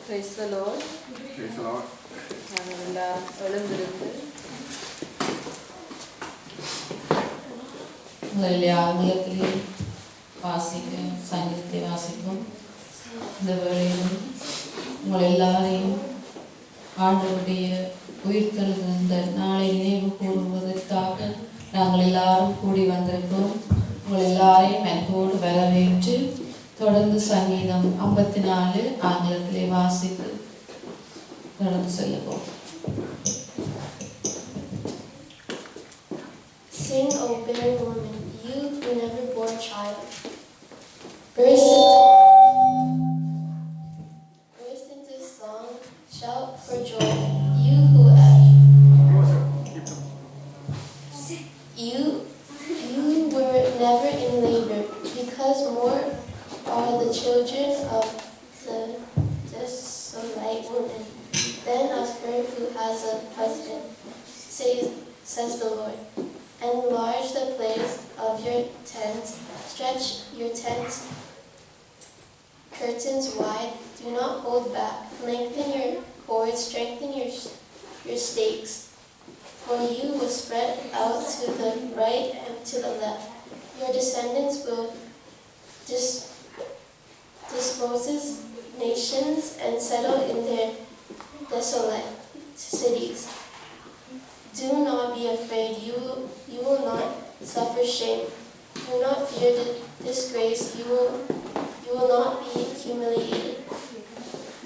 Praise the Lord. Praise the Lord. நாங்கள் எழுந்திருந்து உங்களுடைய ஆங்கிலத்திலே வாசிக்க சங்கீதத்தை வாசிக்கும் இந்த வேளையிலும் உங்கள் எல்லாரையும் ஆண்டவருடைய உயிர்த்தெழுந்த நாளை நினைவு கூறுவதற்காக நாங்கள் எல்லாரும் கூடி வந்திருக்கிறோம். உங்கள் எல்லாரையும் அன்போடு வரவேற்று தொடர்ந்து சங்கீதம் 54 ஆங்கிலத்திலே வாசித்து தொடர்ந்து செல்லுவோம். Sing, O barren woman, you who never bore a child. Burst into song, shout for joy, you who were never in labor, because more are the children of the desolate woman than of her who has a husband, says the Lord. Enlarge the place of your tents, stretch your tent curtains wide, do not hold back, lengthen your cords, strengthen your stakes. For you will spread out to the right and to the left. Your descendants will dispose nations and settle in their desolate cities. Do not be afraid, you will not suffer shame. Do not fear the disgrace, you will not be humiliated.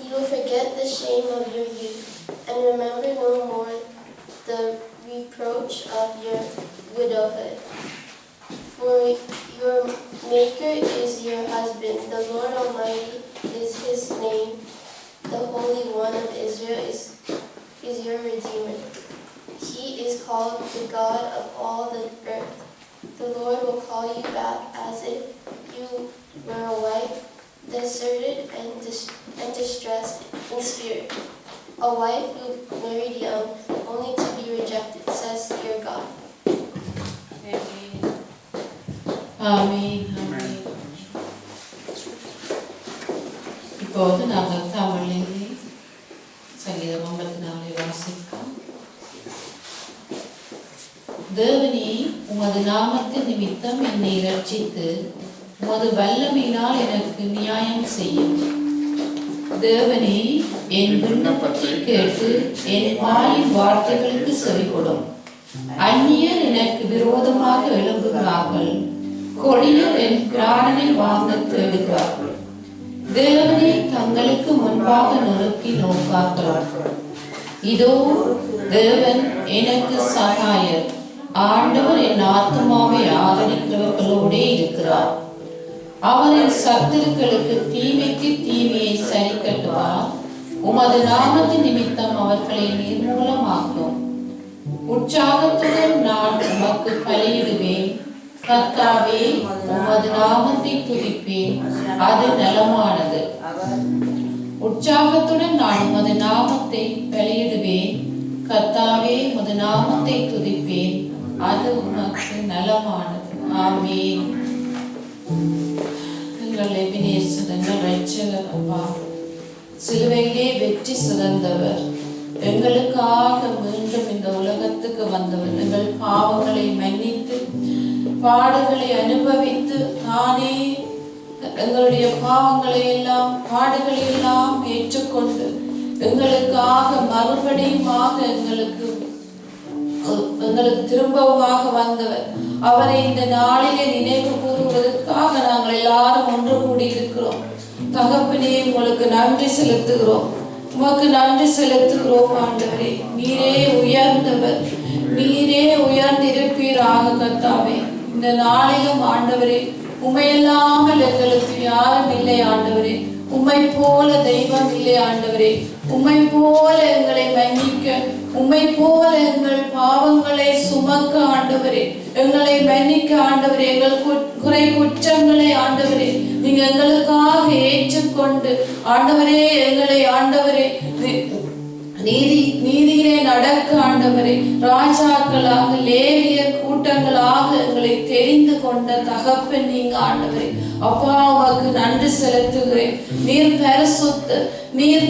You will forget the shame of your youth, and remember no more the reproach of your widowhood. For your Maker is your husband, the Lord Almighty is his name, the Holy One of Israel is your Redeemer. He is called the God of all the earth. The Lord will call you back as if you were a wife, deserted and distressed in spirit, a wife who married young, only to be rejected, says your God. ஆமென். இப்போது நாங்கள் தமிழிலே சங்கீதம் 54 வாசிப்போம். தேவனே, உமது நாமத்தின் நிமித்தம் என்னை இரட்சித்து உமது வல்லமையினால் எனக்கு நியாயம் செய்யும். தேவனே, என் விண்ணப்பத்தை கேட்டு என் வாயின் வார்த்தைகளுக்கு செவிகொடும். அந்நியர் எனக்கு விரோதமாக எழும்புகிறார்கள், கொடியர் என் பிராணனை வாங்க தேடுகிறார்கள். தேவனை தங்களுக்கு முன்பாக நிறுத்தி நோக்கார்கள். இதோ தேவன் எனக்கு சகாயர், ஆண்டவர் என் ஆத்மாவை ஆதரிக்கிறவர்களோடே இருக்கிறார். அவரின் சத்துருக்களுக்கு தீமைக்கு தீமையை சரி கட்டுவார். உமது நாமத்தின் நிமித்தம் அவர்களை நிர்மூலமாக்கும். உற்சாகத்துடன் நான் உமக்கு பலியிடுவேன். கர்த்தாவே, உமது நாமத்தை துதிப்பேன், அது நலமானது. உற்சாகத்துடன் நான் உமது நாமத்தை பலியிடுவேன். கர்த்தாவே, உமது நாமத்தை துதிப்பேன், அது உமக்கு நலமானது. ஆமென். எங்கள் எபினேசர், எங்கள் இரட்சகர் அப்பா, சிலுவையிலே வெற்றி சிறந்தவர், எங்களுக்காக மீண்டும் இந்த உலகத்துக்கு வந்தவர், எங்கள் பாவங்களை மன்னித்து பாடுகளை அனுபவித்து தானே எங்களுடைய பாவங்களை எல்லாம் பாடுகளை எல்லாம் ஏற்றுக்கொண்டு எங்களுக்காக மறுபடியுமாக எங்களுக்கு திரும்பவுமாக வந்தவர். அவரை இந்த நாளிலே நினைவு கூறுவதற்காக நாங்கள் எல்லாரும் ஒன்று கூடி இருக்கிறோம். தகப்பனே, உங்களுக்கு நன்றி செலுத்துகிறோம். உமக்கு நன்றி செலுத்துகிறோம் ஆண்டவரே. நீரே உயர்ந்தவர், நீரே உயர்ந்திருப்பீராக கர்த்தாவே. இந்த நாளிலும் ஆண்டவரே, உம்மையல்லாமல் எங்களுக்கு யாரும் இல்லை ஆண்டவரே. உம்மை போல தெய்வம் இல்லை ஆண்டவரே. உம்மை போல எங்களை மன்னிக்க, உம்மை போல எங்கள் பாவங்களை சுமக்க ஆண்டவரே, எங்களை மன்னிக்க ஆண்டவரே, எங்கள் குறை குற்றங்களை ஆண்டவரே நீங்க எங்களுக்காக ஏற்றுக்கொண்டு ஆண்டவரே எங்களை ஆண்டவரே நீதியிலே நடக்க ஆண்டவரே, ராஜாக்களாக லேவியர் கூட்டங்களாக எங்களை தெரிந்து கொண்ட தகப்பன் நீங்க ஆண்டவரே. அப்பா உமக்கு நன்றி செலுத்துகிறேன். நீர்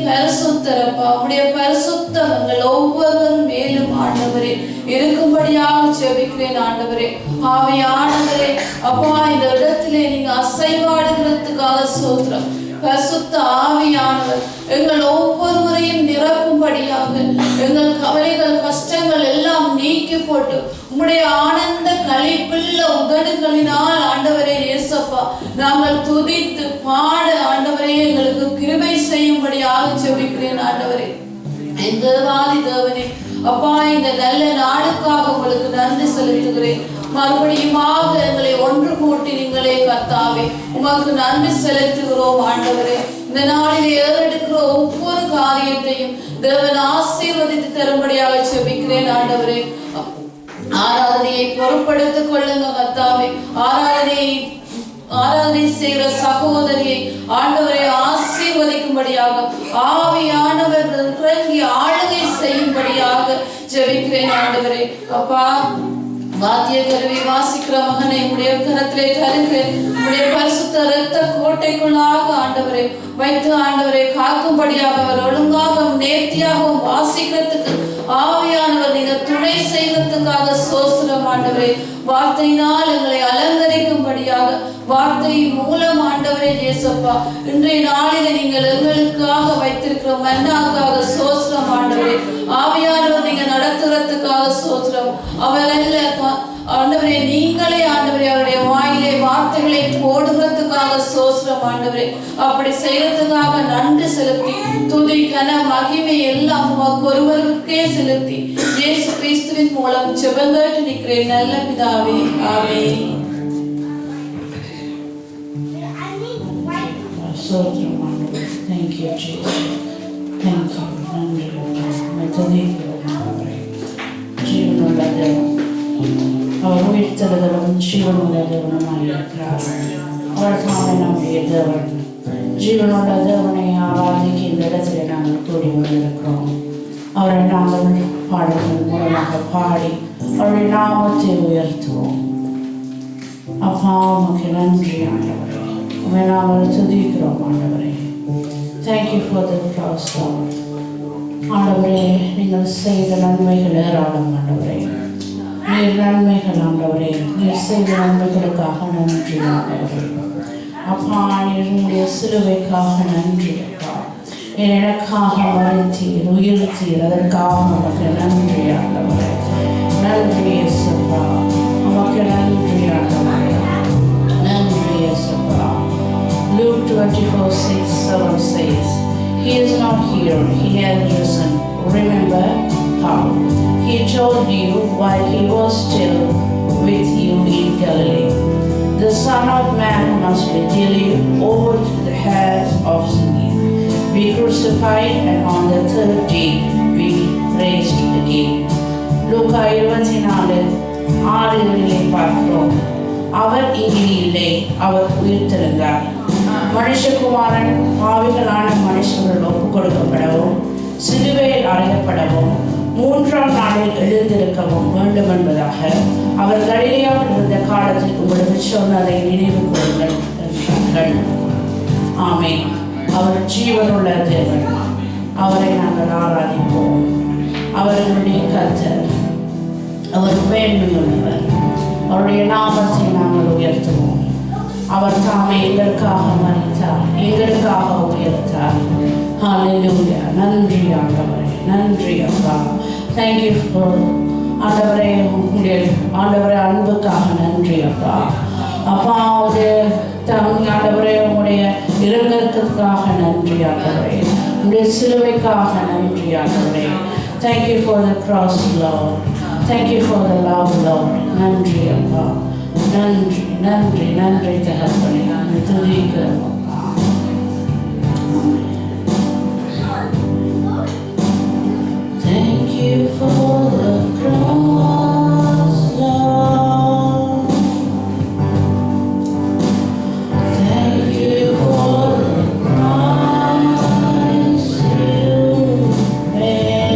பரிசுத்தர் அப்பா. உடைய பரிசுத்தம் எங்கள் ஒவ்வொருவர் மேலும் ஆண்டவரே இருக்கும்படியாக ஜெபிக்கிறேன் ஆண்டவரே. ஆவியானவரே அப்பா, இந்த இடத்திலே நீங்க அசைவாடுகிறதுக்காக ஸ்தோத்திரம். பரிசுத்த ஆவியானவர் எங்கள் ஒவ்வொருவரையும் நிரப்பும்படியாக எங்கள் கவலைகள் கஷ்டங்கள் எல்லாம் நீக்கி போட்டு உம்முடைய ஆனந்த களிப்புள்ள உதடுகளினால் ஆண்டவரே இயேசப்பா நாங்கள் துதித்து பாட ஆண்டவரே எங்களுக்கு கிருபை செய்யும்படியாக ஜெபிக்கிறேன் ஆண்டவரே. என் தேவாதி தேவனே அப்பா, இந்த நல்ல நாளுக்காக உங்களுக்கு நன்றி செலுத்துகிறேன். மறுபடியுமாக எங்களை ஒன்று கூட்டி நீங்களே கர்த்தாவே உமக்கு நன்றி செலுத்துகிறோம் ஆண்டவரே. இந்த நாளில் ஏறெடுக்கிற ஒவ்வொரு காரியத்தையும் தேவன் ஆசீர்வதித்து தரும்படியாக ஜெபிக்கிறேன் ஆண்டவரே. ஆராதனையை பொறுப்படுத்திக் கொள்ளுங்க கர்த்தாவே. ஆராதனை செய்கிற சகோதரியை ஆண்டவரை ஆசீர்வதிக்கும்படியாக ஆவியானவர் இறங்கி ஆளுகை செய்யும்படியாக ஜெபிக்கிறேன் ஆண்டவரே. அப்பா, வாத்திய கருவி வாசிக்கிற மகனை உடைய கரத்திலே தருகிறேன். உடைய பரிசுத்த இரத்த கோட்டைக்குள்ளாக ஆண்டவரை வைத்து ஆண்டவரை காக்கும்படியாக அவர் ஒழுங்காகவும் நேர்த்தியாகவும் வாசிக்கிறதுக்கு ஆவியானவர் நீங்க துணை செய்வதற்காக சோஸ்திரம் ஆண்டவரே. வார்த்தையினால் எங்களை அலங்கரிக்கும்படியாக வார்த்தை மூலம் ஆண்டவரே இயேசப்பா இன்றைய நாளிலே நீங்கள் எங்களுக்காக வைத்திருக்கிற மன்னாக்காக சோஸ்திரம் ஆண்டவரே. ஆவியானவர் நீங்க நடத்துறதுக்காக சோஸ்திரம். அவர் அல்ல ஆண்டவரே, நீங்களே ஆண்டவரே அவருடைய வாயிலே வார்த்தைகளை போடுறதுக்காக சோஸ்திரம் ஆண்டவரே. அப்படி செய்யறதுக்காக நன்றி செலுத்தி துதி கன மகிமை எல்லாம் ஒருவருக்கே செலுத்தி இயேசு கிறிஸ்துவின் மூலம் ஜெபங்கேட்டு நிற்கிறேன் நல்ல பிதாவே, ஆமென். Thank you, Jesus. Thank you. நன்றி ஜீவனுள்ள தேவன், அவர் உயிர்த்தெழுதலும் ஜீவனுள்ள தேவனுமாயிருக்கிறார். அவர் தாமே நம்முடைய தேவன். ஜீவனுள்ள தேவனை ஆராதிக்க இந்த இடத்துல நாங்கள் கூடி வந்திருக்கிறோம். அவரை நாங்கள் பாடல்கள் மூலமாக பாடி அவருடைய நாமத்தை உயர்த்துவோம். அப்பா உமக்கு நன்றி ஆண்டவரே. உண்மை நாங்கள் துதிக்கிறோம் ஆண்டவரே. Thank you for the cross, Lord. ஆண்டவரே, நீங்கள் செய்த நன்மைகள் ஏராளம் ஆண்டவரே. நீர் நன்மைகள் ஆண்டவரே, நீர் செய்த நன்மைகளுக்காக நன்றி ஆண்டவரே. அப்பா, நீருடைய சிலுவைக்காக நன்றி அப்பா. எனக்காக மறைத்தீர், உயிர்த்தீர், அதற்காக உமக்கு நன்றி ஆண்டவரே. நன்றி இயேசுப்பா, உமக்கு நன்றி ஆண்டவரே. நன்றி இயேசுப்பா. Luke 24:6-7 says, He is not here, He has risen. Remember how He told you while He was still with you in Galilee. The Son of Man must be delivered over to the hands of sinners, be crucified, and on the third day be raised again. Luke 24:6 பார்க்கிறோம். அவர் இங்கே இல்லை, அவர் உயிர்த்தெழுந்தார். மனுஷகுமாரன் பாவிகளான மனுஷர்கள் ஒப்புக் கொடுக்கப்படவும் சிலுவையில் அறையப்படவும் 3ஆம் நாளில் எழுந்திருக்கவும் வேண்டும் என்பதாக அவர் கலிலேயாவில் இருந்த காலத்தில் உங்களுக்கு சொன்னதை நினைவு கூறுங்கள் என்றார்கள். ஆமென். அவர் ஜீவனுள்ள தேவன். அவரை நாங்கள் ஆராதிப்போம். அவர்களுடைய கர்த்தர், அவர் மேன்மையுள்ளவர். அவருடைய நாமத்தை நாங்கள் உயர்த்துவோம். அவர் தாமே எங்களுக்காக மரித்தார், எங்களுக்காக உயர்த்தார். ஹல்லேலூயா. நன்றி ஆண்டவரே, நன்றி அப்பா. தேங்க்யூ ஃபார் ஆண்டவரே, உங்களுடைய ஆண்டவரே அன்புக்காக நன்றி அப்பா. அப்பா, உங்களுடைய ஆண்டவரே உங்களுடைய இரக்கத்துக்காக நன்றி ஆண்டவரே. உங்களுடைய சிலுவைக்காக நன்றி ஆண்டவரே. Thank you for the cross, Lord. Thank you for the love, Lord. நன்றி அப்பா. நன்றி நன்றி நன்றி தகப்பனே. நாங்கள் துதிக்கிறோம் அப்பா. Thank you for the cross, Lord. Thank you for the price you paid.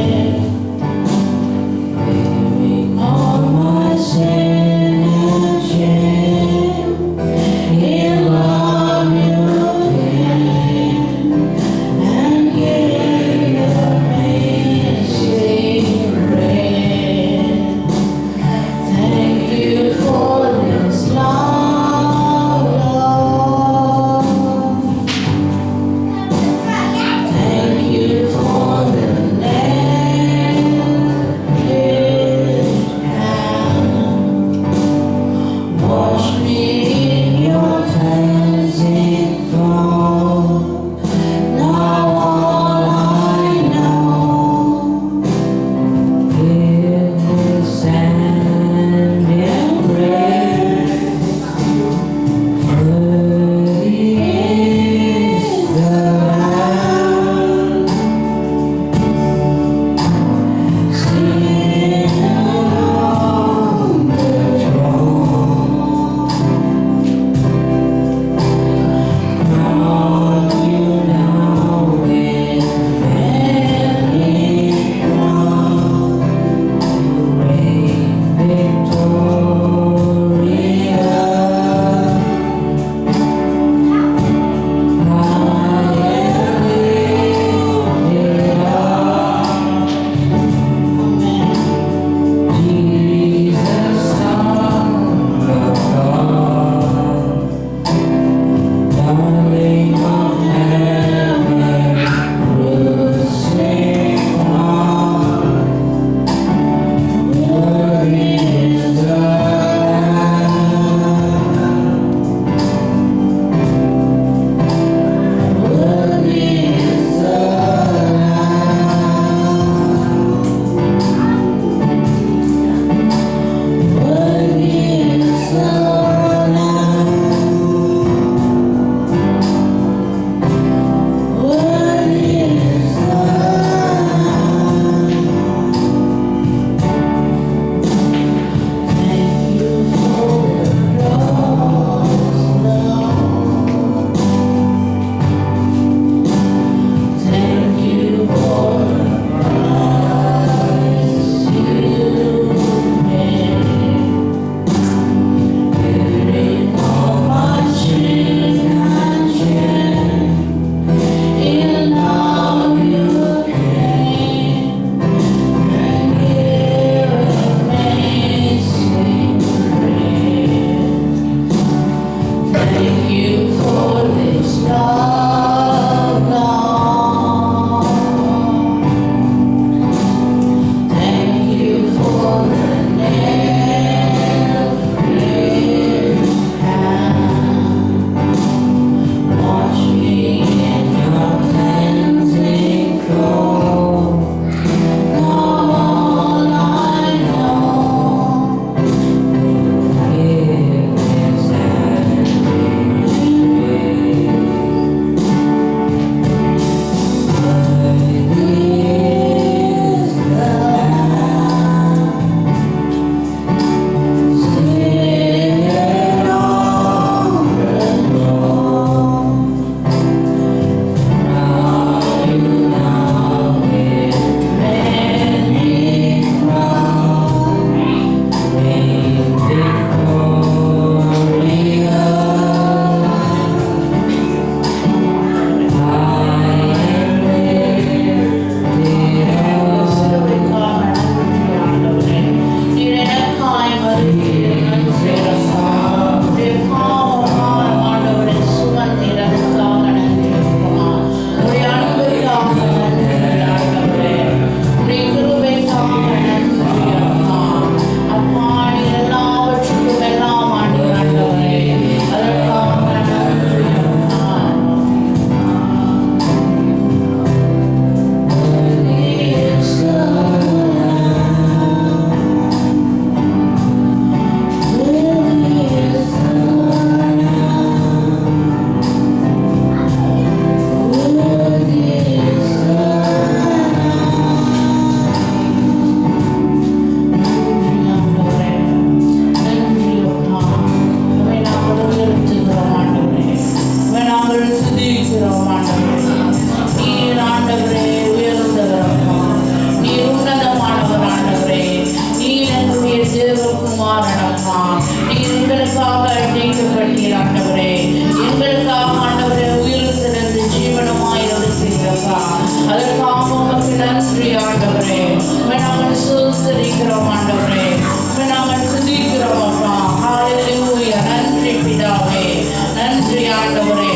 நன்றி ஆண்டவரே. உம்மை நாங்கள் ஸ்தோத்திரிக்கிறோம் ஆண்டவரே. உம்மை நாங்கள் துதிக்கிறோம் அப்பா. ஹalleluya. நன்றி பிதாவே. நன்றி ஆண்டவரே.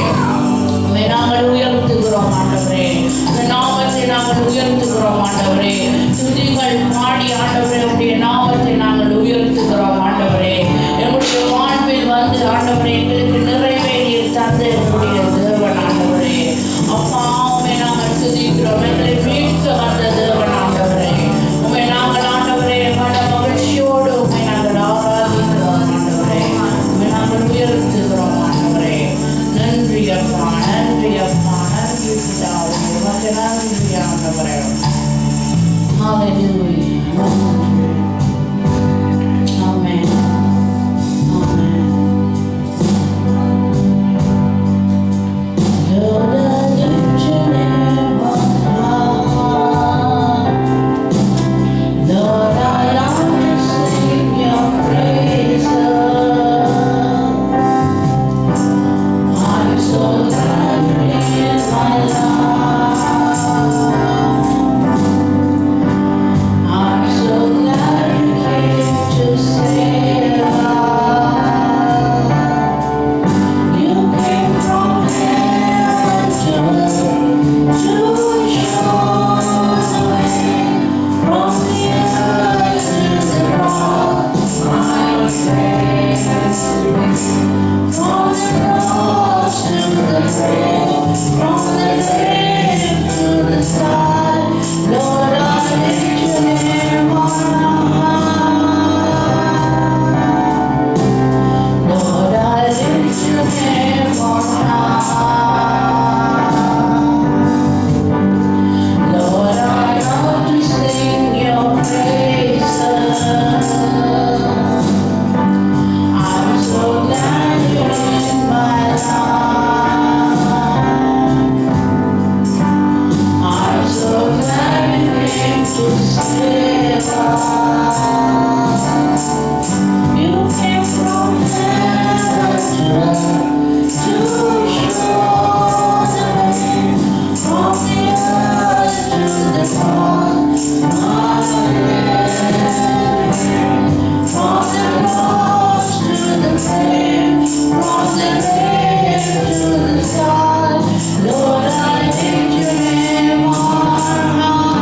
உம்மை நாங்கள் உயர்த்துகிறோம் ஆண்டவரே. உம்மை நாமத்தை நாங்கள் உயர்த்துகிறோம் ஆண்டவரே. துதிகள் பாடி ஆண்டவரே உம்முடைய நாமத்தை நாங்கள் உயர்த்துகிறோம் ஆண்டவரே. எங்களுடைய வாழ்வில் வந்து ஆண்டவரே எங்களுக்கு நிறைவேறி தந்த எங்களுடைய தேவன் ஆண்டவரே. அப்பா உம்மை நாங்கள் துதிக்கிறோம். எங்களை மீட்க வந்த தேவன் ஆண்டவரே. உம்மை நாங்கள் ஆண்டவரே மன மகிழ்ச்சியோடு உம்மை நாங்கள் ஆராதிக்கிறோம் ஆண்டவரே. உம்மை நாங்கள் உயர்த்துகிறோம் ஆண்டவரே. நன்றி அப்பா, நன்றி அப்பா, நன்றி பிதாவே. உமக்கு நன்றி ஆண்டவரே. Hallelujah. Amen. Amen. Lord, I lift your name on high. Lord, I long to sing your praises. I'm so glad you're in my life. I'm so glad you came to save us. You came from heaven to show the way. From the earth to the cross, my grace. From the cross to the grave, from the grave to the sky, Lord, I lift your name on high. Lord, I lift your name on high. Lord, I love to sing your praises. I'm so glad you're in my life. I'm so glad you came to save us. You came from heaven to earth to show the way. From the earth to the cross, my grace. From the cross to the grave, from the grave to the sky, Lord, I lift your name on high.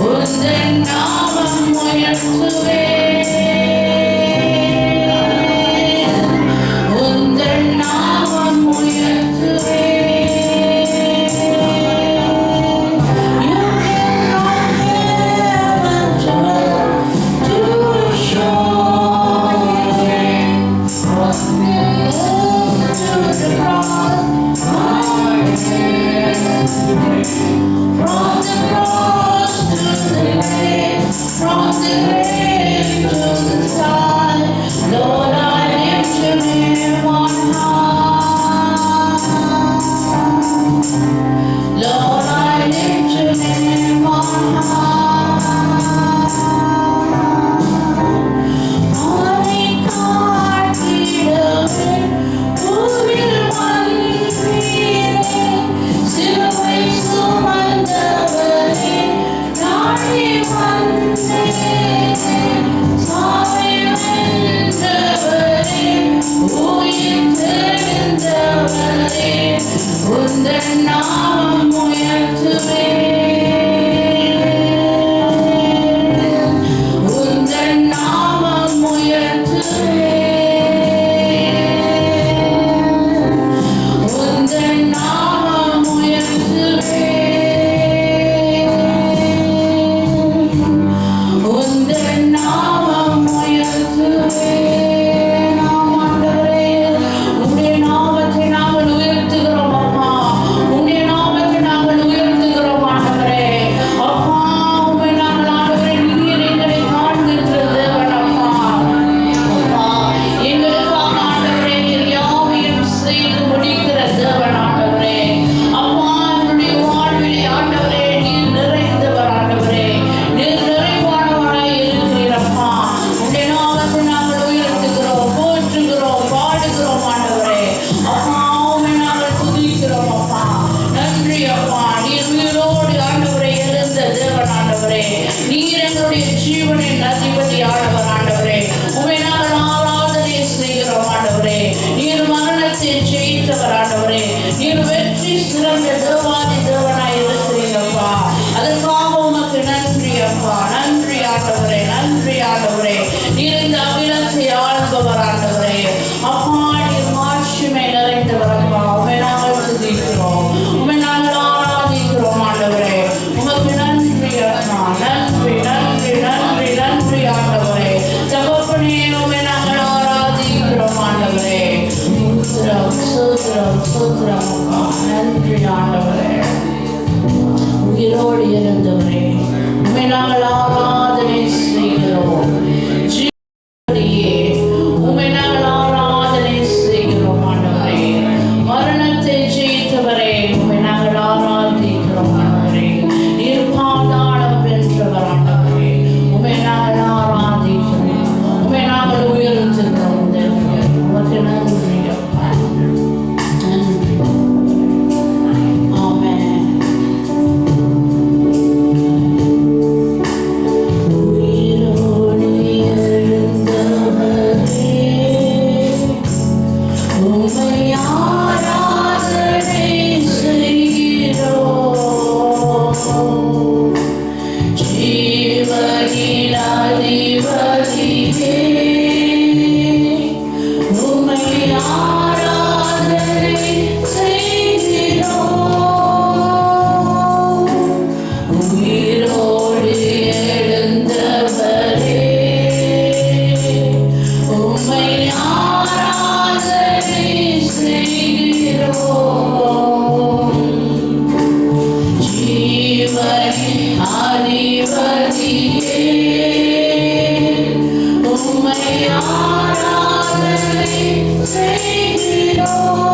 உந்தன் நாமம் உயர்த்துவே உந்தன் நாமம் உயர்த்துவே From the grave to the sky, Lord, I lift your name on high. Lord, I lift your name on high. Morning காட்டிடவே பூவில் மகிழ்கிறேன். சிலுவை சுமந்தவரே நாடி வந்தேன். சாவை வென்றவரே உயிர் தெழுந்தவரே உந்தன் நாமம் உயர்த்துவேன் உந்தன் நாமம் உயர்த்துவேன் உந்தன் நாமம் உயர்த்துவேன் உந்தன் நாமம் உயர்த்துவேன் ஆண்டவரே உம்முடைய நாமத்தை நாங்கள் உயர்த்துகிறோம் அப்பா உம்முடைய நாமத்தை நாங்கள் உயர்த்துகிறோம் ஆண்டவரே அப்பா உம்மை நாங்கள் ஆண்டவரே நீர் எங்களை காண்கின்ற தேவன் அப்பா அப்பா எங்களுக்காக ஆண்டவரே நீர் யாவையும் செய்து முடிக்கிற தேவன் ஆண்டவரே அப்பா என்னுடைய வாழ்விலே ஆண்டவரே நீர் நிறைந்தவர் ஆண்டவரே நீர் நிறைவானவராய் இருக்கிறீரப்பா உம்முடைய நாமத்தை நாங்கள் உயர்த்துகிறோம் போற்றுகிறோம் பாடுகிறோம் ஆண்டவரே அப்பா உம்மை நாங்கள் துதிக்கிறோம் அப்பா நன்றி அப்பா நீர் உயிரோடு ஆண்டவரே எழுந்த தேவன் ஆண்டவரே நீர் எங்களுடைய ஜீவனின் அதிபதி ஆண்டவர் ஆண்டவரே உம்மை நாங்கள் ஆராதனை செய்கிறோம் ஆண்டவரே நீர் மரணத்தை ஜெயித்தவர் ஆண்டவரே நீர் வெற்றி சிறந்த தேவாதி தேவனாய் இருக்கிறீங்கப்பா அதற்காக உமக்கு நன்றி அப்பா நன்றி ஆண்டவரே நன்றி ஆண்டவரே நீர் இந்த அகிலத்தை ஆள்பவர் ஆண்டவரே அப்பா நீர் மாட்சிமை நிறைந்தவர் அப்பா உம்மை நாங்கள் துதிக்கிறோம் உம்மை நாங்கள் ஆராதிக்கிறோம் ஆண்டவரே உமக்கு நன்றி அப்பா நன்றி நன்றி நன்றி நன்றி ஆண்டவரே தகப்பனே உம்மை நாங்கள் ஆராதிக்கிறோம் ஆண்டவரே சூத்திரம் சூத்திரம் சூத்திரம் அப்பா நன்றி ஆண்டவரே உயிரோடு இருந்தவரே உம்மை நாங்கள் ஆராதனை செய்கிறோம் ஜீவனியே உம்மை நாங்கள் ஆராதனை செய்கிறோம் ஆண்டவரே மரணத்தை ஜெயித்தவரே உம்மை நாங்கள் ஆராதிக்கிறோம் ஆண்டவரே நீர் பாதாளம் வென்றவர் ஆண்டவரே உம்மை நாங்கள் ஆராதிக்கிறோம் உம்மை நாங்கள் உயர்த்துகிறோம் தேவனே உமக்கு நன்றி அப்பா நன்றி ஆமென் உயிரோடு எழுந்தவரே உம்மை ஆராதனை செய்கிறோம் ஜீவனின் அதிபதியே உம்மை ஆராதனை செய்கிறோம் உயிரோடு எழுந்தவரே உம்மை ஆராதனை செய்கிறோம் ஜீவனின் அதிபதியே உம்மை ஆராதனை செய்கிறோம்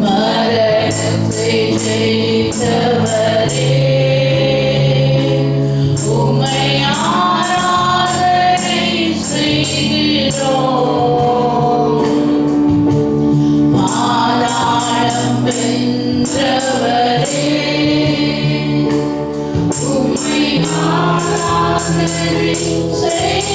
மரணத்தை ஜெயித்தவரே, உம்மை ஆராதனை செய்கிறோம். பாதாளம் வென்றவரே, உம்மை ஆராதனை செய்கிறோம்.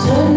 So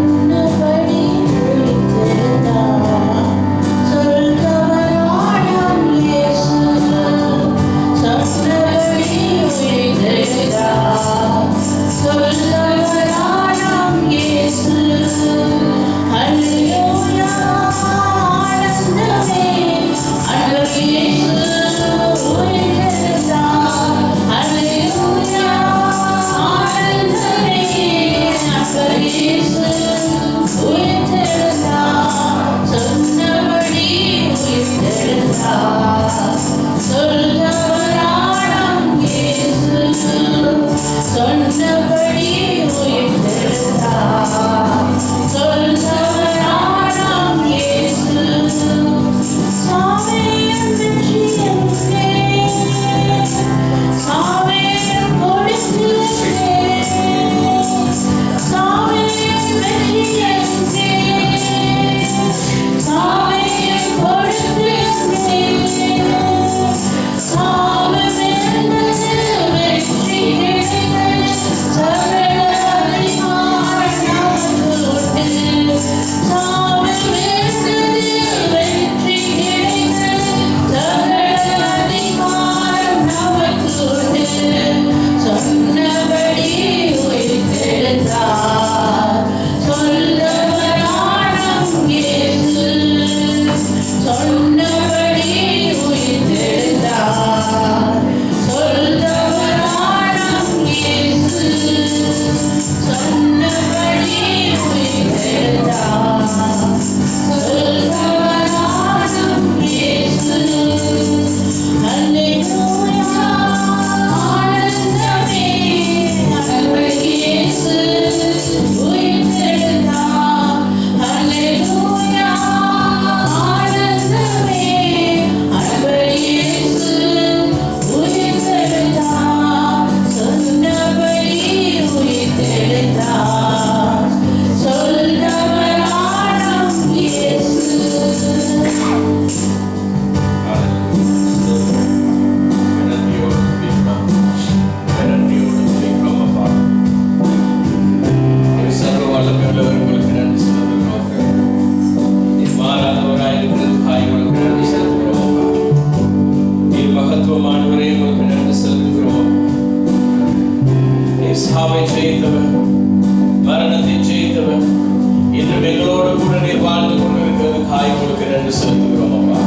என்றும் எங்களோடு கூட நீர் வாழ்ந்து கொண்டிருக்கிறதுக்காக உங்களுக்கு நன்றி செலுத்துகிறோம் அப்பா.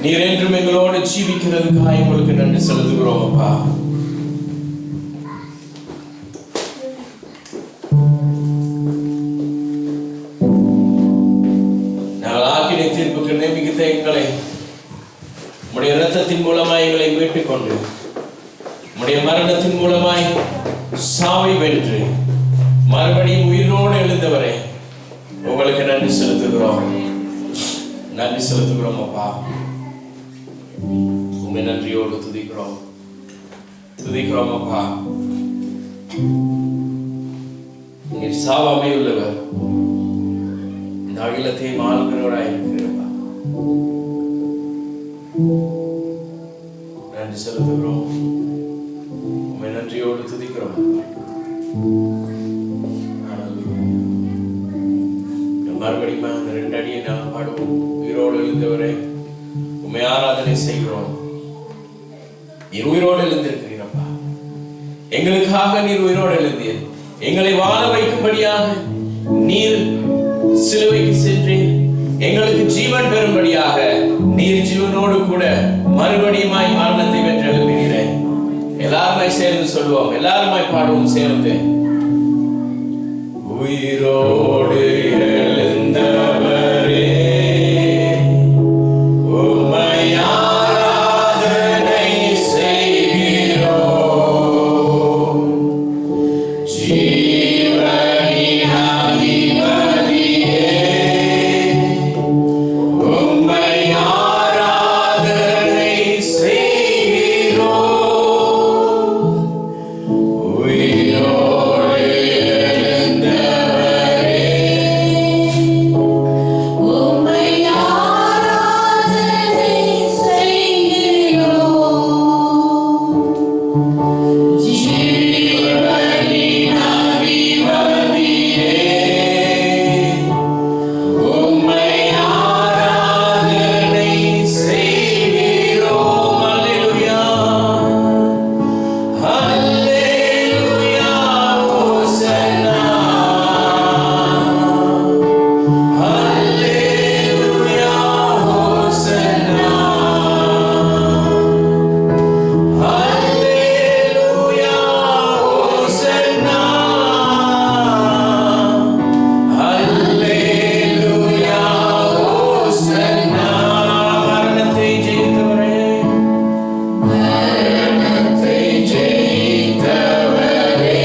நீர் என்றும் எங்களோடு ஜீவிக்கிறதுக்காக உங்களுக்கு நன்றி செலுத்துகிறோம் அப்பா. நாங்கள் ஆக்கினை தீர்ப்புக்கு நியமித்த எங்களை உம்முடைய இரத்தத்தின் மூலமாய் எங்களை மீட்டுக் கொண்டு உம்முடைய மரணத்தின் மூலமாய் சாவை வென்று மறுபடியும் உயிரோடு எழுந்தவரை உங்களுக்கு நன்றி செலுத்துகிறோம். நன்றி செலுத்துகிறோம் அப்பா. உண்மை நன்றியோடு துதிக்கிறோம் அப்பா. நீர் சாவாமை உள்ளவர், இந்த அகிலத்தை ஆளுகிறவராய் இருக்கிறப்பா. நன்றி செலுத்துகிறோம். உண்மை நன்றியோடு துதிக்கிறோம். மறுபடியும் அந்த 2 அடியை நாம் பாடுவோம். உயிரோடு எழுந்தவரை உண்மை ஆராதனை செய்கிறோம். நீர் உயிரோடு எழுந்திருக்கிறீரப்பா. எங்களுக்காக நீர் உயிரோடு எழுந்தீர். எங்களை வாழ வைக்கும்படியாக நீர் சிலுவைக்கு சென்றீர். எங்களுக்கு ஜீவன் பெறும்படியாக நீர் ஜீவனோடு கூட மறுபடியுமாய் மரணத்தை வென்று எழுப்பினீரே. எல்லாருமாய் சேர்ந்து சொல்லுவோம், எல்லாருமாய் பாடுவோம் சேர்ந்து. உயிரோடு எழுந்தவரே உம்மை ஆராதனை செய்கிறோம். ஜீவனின் அதிபதியே உம்மை ஆராதனை செய்கிறோம். உயிரோடு எழுந்தவரே உம்மை ஆராதனை செய்கிறோம். ஜீவனின் அதிபதியே உம்மை ஆராதனை செய்கிறோம். அல்லேலூயா, அல்லேலூயா, ஹோசன்னா, அல்லேலூயா, ஹோசன்னா, அல்லேலூயா, ஹோசன்னா, அல்லேலூயா, ஹோசன்னா. மரணத்தை ஜெயித்தவரே, மரணத்தை ஜெயித்தவரே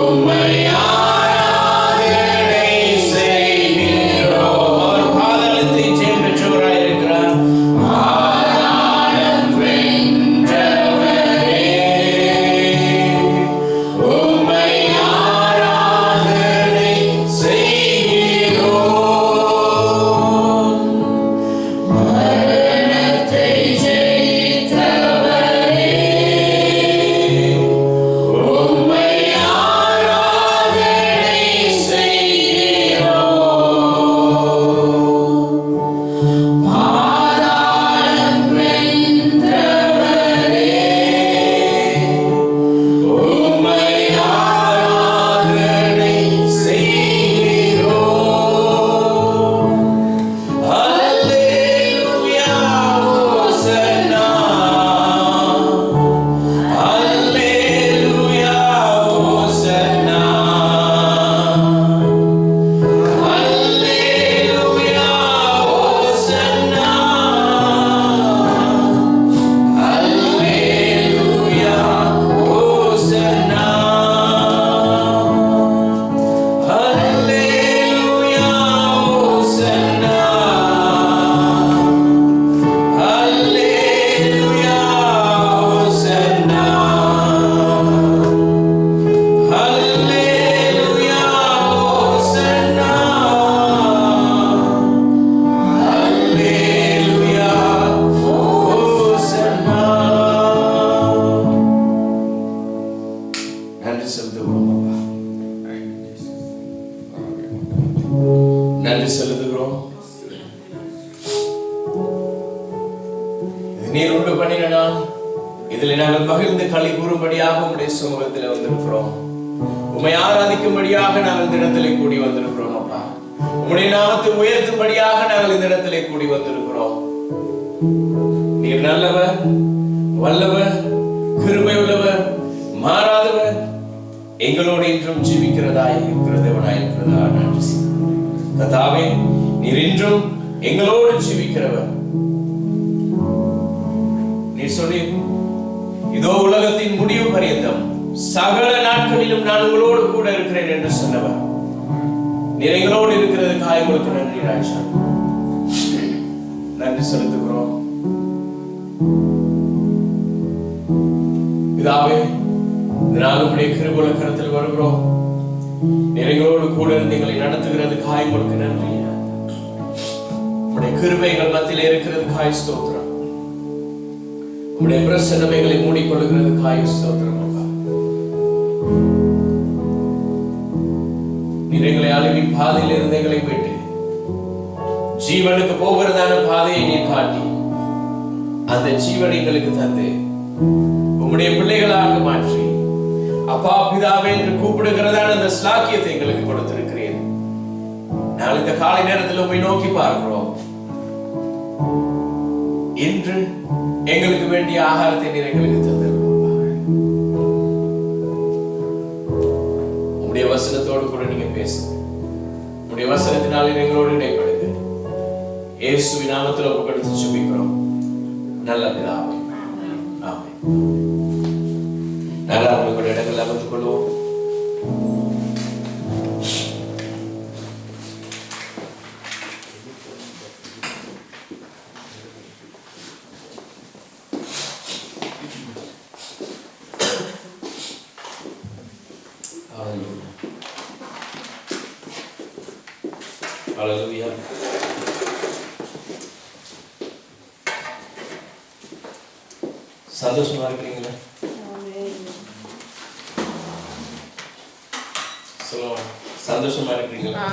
உம்மை ஆராதனை செய்கிறோம். அவர் பாதாளத்தை ஜெயம் பெற்றவராய் இருக்கிறார். பாதாளம் வென்றவரே உம்மை ஆராதனை செய்கிறோம். மரணத்தை ஜெயித்தவரே உம்மை ஆராதனை செய்கிறோம். பாதாளம் வென்றவரே உம்மை ஆராதனை செய்கிறோம். அல்லேலூயா, ஹோசன்னா, அல்லேலூயா, ஹோசன்னா, அல்லேலூயா, ஹோசன்னா, அல்லேலூயா, ஹோசன்னா, அல்லேலூயா, ஹோசன்னா, அல்லேலூயா, ஹோசன்னா, அல்லேலூயா, ஹோசன்னா, அல்லேலூயா, ஹோசன்னா. நன்றி செலுத்துகிறோம் அப்பா. நன்றி செலுத்துகிறோம். இது நீர் உண்டு பண்ணின நாள். இதில் நாங்கள் மகிழ்ந்து களி கூறும்படியாக உம்முடைய சமூகத்தில் வந்திருக்கிறோம். உம்மை ஆராதிக்கும்படியாக நாங்கள் இந்த இடத்திலே கூடி வந்திருக்கிறோம் அப்பா. உம்முடைய நாமத்தை உயர்த்தும்படியாக நாங்கள் இந்த இடத்திலே கூடி வந்திருக்கிறோம். நீர் நல்லவர், வல்லவர், கிருபை உள்ளவர், மாறாதவர், எங்களோடு இன்றும் ஜீவிக்கிறதாய் இருக்கிற தேவனாய் இருக்கிறதா நன்றி கர்த்தாவே. நீர் இன்றும் எங்களோடு ஜீவிக்கிறவர். நீர் சொல்லி இதோ உலகத்தின் முடிவு பரியந்தம் சகல நாட்களிலும் நான் உங்களோடு கூட இருக்கிறேன் என்று சொன்னவர். நீர் எங்களோடு இருக்கிறதுக்காக உங்களுக்கு நன்றி ராஜா. நன்றி செலுத்துகிறோம் பிதாவே. இதனால் உங்களுடைய கிருபையுள்ள கரத்தில் வருகிறோம். நீர் எங்களோடு கூட இருந்து எங்களை நடத்துகிறதுக்காக உங்களுக்கு நன்றி. உங்களுடைய கிருபைகள் மத்தியிலே இருக்கிறதுக்காக ஸ்தோத்திரம். உங்களுடைய பிரசன்னமைகளை மூடிக்கொள்ளுகிறதுக்காக ஸ்தோத்திரம். நீர் எங்களை அழிவின் பாதையில் இருந்து எங்களை விட்டு ஜீவனுக்கு போகிறதான பாதையை நீர் காட்டி அந்த ஜீவனை எங்களுக்கு தந்து உம்முடைய பிள்ளைகளாக மாற்றி அப்பா பிதாவே என்று கூப்பிடுகிறதான அந்த ஸ்லாக்கியத்தை எங்களுக்கு கொடுத்திருக்கிறேன். நாங்கள் இந்த காலை நேரத்தில் உம்மை நோக்கி பார்க்கிறோம். இன்று எங்களுக்கு வேண்டிய ஆகாரத்தை நீர் எங்களுக்கு தந்திருக்கிறோம். உம்முடைய வசனத்தோடு கூட நீங்க பேசுங்க. உம்முடைய வசனத்தினால் எங்களோடு இடைப்படுங்க. இயேசுவின் நாமத்தில் ஒப்புக்கொடுத்து ஜெபிக்கிறோம் நல்ல பிதாவே. ஆமென். நல்லா உங்களுடைய இடங்கள் அமர்ந்து கொள்வோம். Hallelujah. சந்தோஷமா இருக்கீங்களா? சொல்லுங்க. சந்தோஷமா இருக்கீங்களா?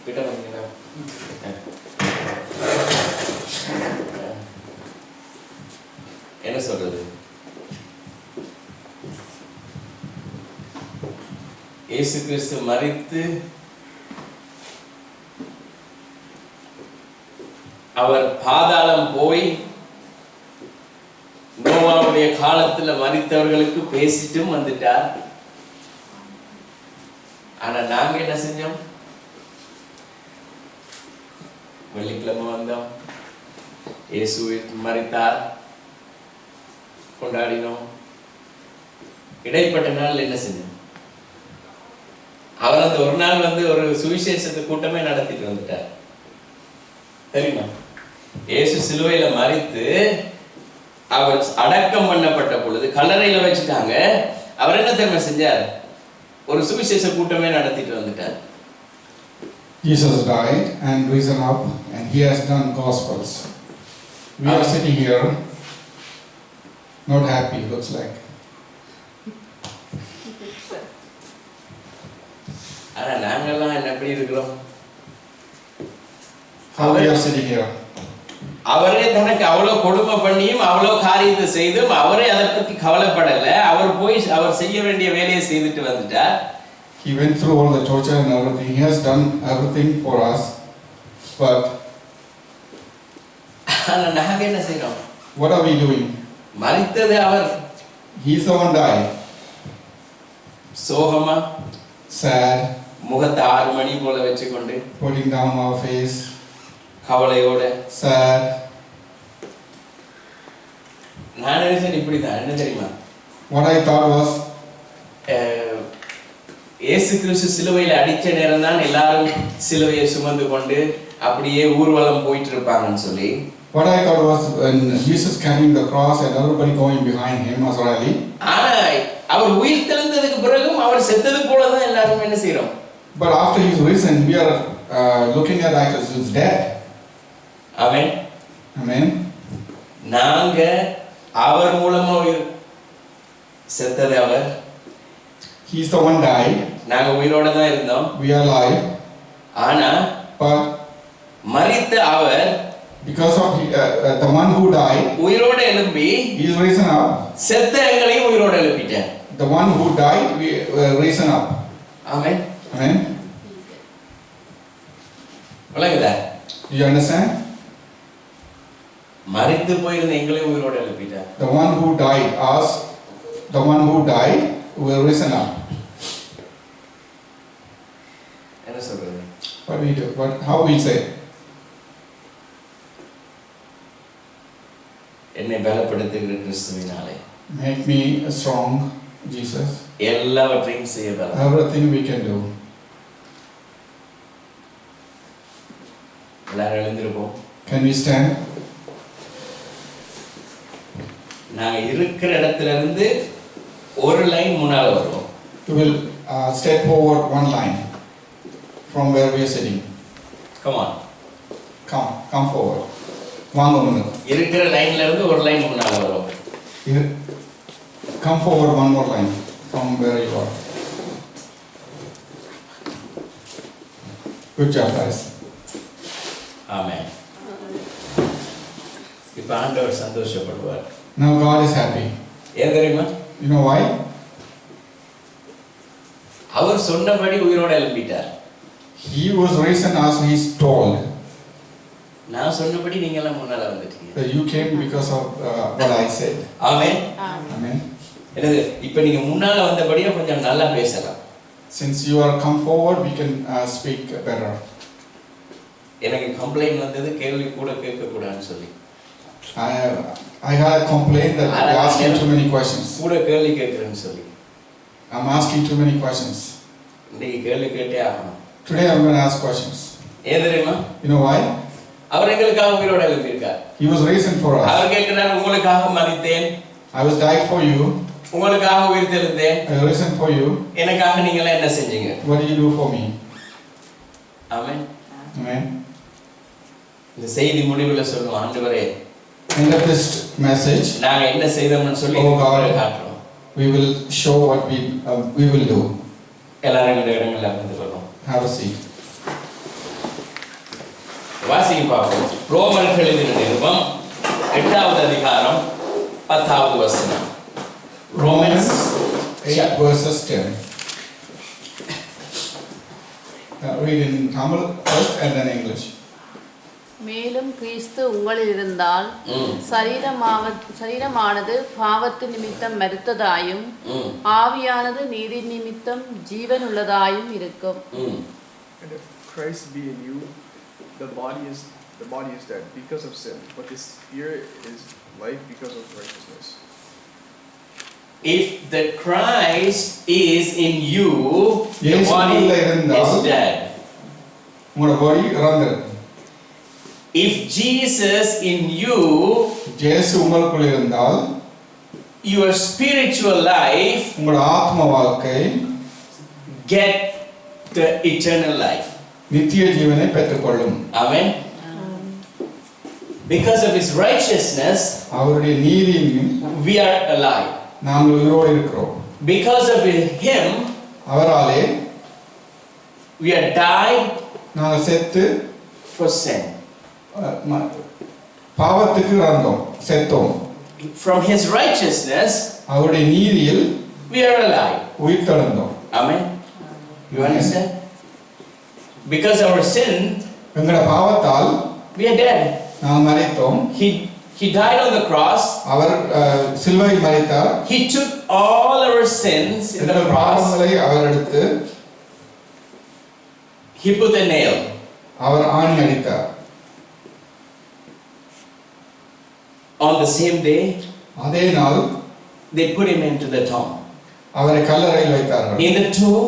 கிட்ட வந்தீங்களா? என்ன சொல்றது? இயேசு கிறிஸ்து மரித்து அவர் பாதாளம் போய் நோவாவுடைய காலத்துல மரித்தவர்களுக்கு பேசிட்டும் வந்துட்டார். ஆனா நாங்க என்ன செஞ்சோம்? வெள்ளிக்கிழமை வந்தோம், இயேசு மரித்தார், கொண்டாடினோம். இடைப்பட்ட நாள் என்ன செஞ்சோம்? அவர் அந்த ஒரு நாள் வந்து ஒரு சுவிசேஷத்தை கூட்டமே நடத்திட்டு வந்துட்டார். தெரியுமா? இயேசு சிலுவையில மரித்து அவர் அடக்கம் பண்ணப்பட்ட பொழுது கல்லறையில வச்சுட்டாங்க. அவர் என்ன தெரியுமா செஞ்சார்? ஒரு சுவிசேஷ கூட்டமே நடத்திட்டு வந்துட்டார். Jesus died and risen up and he has done gospels. We are sitting here not happy, looks like. ஆனா நாங்கெல்லாம் என்ன எப்படி இருக்கிறோம்? How we are sitting here? அவரே தனக்கு அவ்வளவு கொடுமை பண்ணியும் அவ்வளவு காரியத்தை செய்தும் அவரே அதை பத்தி கவலைப்படல. அவர் போய் அவர் செய்ய வேண்டிய வேலையை செய்துட்டு வந்துட்டார். He went through all the torture and everything. He has done everything for us. But ஆனா நாங்க என்ன செய்யறோம்? what are we doing? மரித்தது our. He's the one died. சோகமா, Sad, முகத்தை 6 மணி போல வச்சுக்கொண்டு, putting down our face, கவலையோட. sad. நான் நினைச்சேன் இப்படிதான். என்ன தெரியுமா? What I thought was, இயேசு கிறிஸ்து சிலுவையில அடிச்ச நேரம் தான் எல்லாரும் சிலுவையை சுமந்து கொண்டு அப்படியே ஊர்வலம் போயிட்டு இருப்பாங்கன்னு சொல்லி. what I thought was when Jesus carrying the cross and everybody going behind him as rally. ஆனா அவர் உயிர் தெழுந்ததுக்கு பிறகும் அவர் செத்தது போல தான் எல்லாரும் என்ன செய்றோம்? But after he's risen, we are looking at like he's dead. Amen. Amen. நாங்க அவர் மூலமா உயிர் செத்தது அவர். He's the one died. நாங்க உயிரோட தான் இருந்தோம். We are alive. ஆனா But மரித்த அவர் Because of the one who died, உயிரோடு எழும்பி he is risen up. செத்த எங்களையும் உயிரோடு எழுப்பிட்டார். The one who died, we risen up. Amen. Amen. விளங்குதா? Do you understand? மரித்து போயிருந்த எங்களையும் உயிரோடு எழுப்பிட்டார். The one who died, us, the one who died, we were risen up. என்ன சொல்றது? What we do? How we say? என்னை பலப்படுத்துகிற கிறிஸ்துவினாலே Make me strong, Jesus. எல்லாவற்றையும் செய்ய பலம். Everything we can do. எல்லாரும் எழுந்திருப்போம். Can we stand? நாங்க இருக்கிற இடத்துல இருந்து ஒரு லைன் முன்னால வருவோம். We will step forward one line from where we are sitting. Come on. Come forward. வாங்க முன்னுக்கு. இருக்கிற லைன்ல இருந்து ஒரு லைன் முன்னால வரும். Come forward one more line from where you are. Good job, guys. ஆமென். இப்ப ஆண்டவர் சந்தோஷப்படுவார். Now God is happy. ஏன் தெரியுமா? You know why? அவர் சொன்னபடி உயிரோட எழுப்பிட்டார். He was risen as he is told. நான் சொன்னபடி நீங்க எல்லாம் முன்னால வந்துட்டீங்க. You came because of what I said. Amen. Amen. என்னது இப்ப நீங்க முன்னால வந்தபடியே கொஞ்சம் நல்லா பேசலாம். Since you are come forward, we can speak better. எனக்கு கம்ப்ளைன்ட் வந்தது கேள்வி கூட கேட்க கூடாதுன்னு சொல்லி. I had a complaint that I asking too many questions. கூட கேள்வி கேட்கறேன்னு சொல்லி. I'm asking too many questions. இன்னைக்கு கேள்வி கேட்டே ஆகணும். Today I'm going to ask questions. ஏன் தெரியுமா? You know why? அவர் எங்களுக்காக உயிரோட எழுப்பியிருக்கார். He was risen for us. அவர் கேட்கிறார், உங்களுக்காக மரித்தேன், I was died for you. உங்களுக்காக உயிர் தெழுந்தேன், I was risen for you. எனக்காக நீங்க எல்லாம் என்ன செஞ்சீங்க? What did you do for me? Amen. Amen. இந்த செய்தி முடிவுல சொல்லுவோம், ஆண்டவரே End of this message, நாங்க என்ன செய்தோம்னு சொல்லி Oh God. காட்டுறோம். we will show what we will do. எல்லாரும் இந்த இடங்கள்ல வந்து கொள்வோம். Have a seat. வாசிக்க பார்ப்போம். ரோமர்கள் எழுதின நிருபம் 8வது அதிகாரம் 10வது வசனம். Romans 8 verses 10. Read in Tamil first and then English. மேலும் கிறிஸ்து உங்களில் இருந்தால் ம். சரீரமானது பாவத்து நிமித்தம் மரித்ததாயும் ம். ஆவியானது நீதி நிமித்தம் ஜீவன் உள்ளதாயும் இருக்கும். ம். And if Christ be in you, the body is dead because of sin, but the spirit is life because of righteousness. If the Christ is in you, your Yes, body உள்ள இருந்தால் is dead. உங்களோட body இறந்தது. If Jesus in you, இயேசு உங்களுக்குள் இருந்தால் your spiritual life உங்களோட ஆத்ம வாழ்க்கை get the eternal life. நித்திய ஜீவனை பெற்றுக்கொள்ளும். Amen. Because of his righteousness, அவருடைய நீதியின் we are alive. நாங்கள் உயிரோடு இருக்கிறோம். Because of him, அவராலே we are died நாங்கள் செத்து for sin. பாவத்துக்கு இறந்தோம், செத்தோம். From his righteousness, அவருடைய நீதியில் we are alive. உயிர் தெழுந்தோம். Amen. You understand? Because our sin, எங்களோட பாவத்தால் we are dead. நாங்கள் மரித்தோம். He died on the cross. அவர் சிலுவையில் மரித்தார். He took all our sins in the எங்கள் cross. பாவங்களை அவர் எடுத்து He put a nail. அவர் ஆணி அடித்தார். On the same day, அதே நாள் they put him into the tomb. அவரை கல்லறையில் வைத்தார்கள். In the tomb,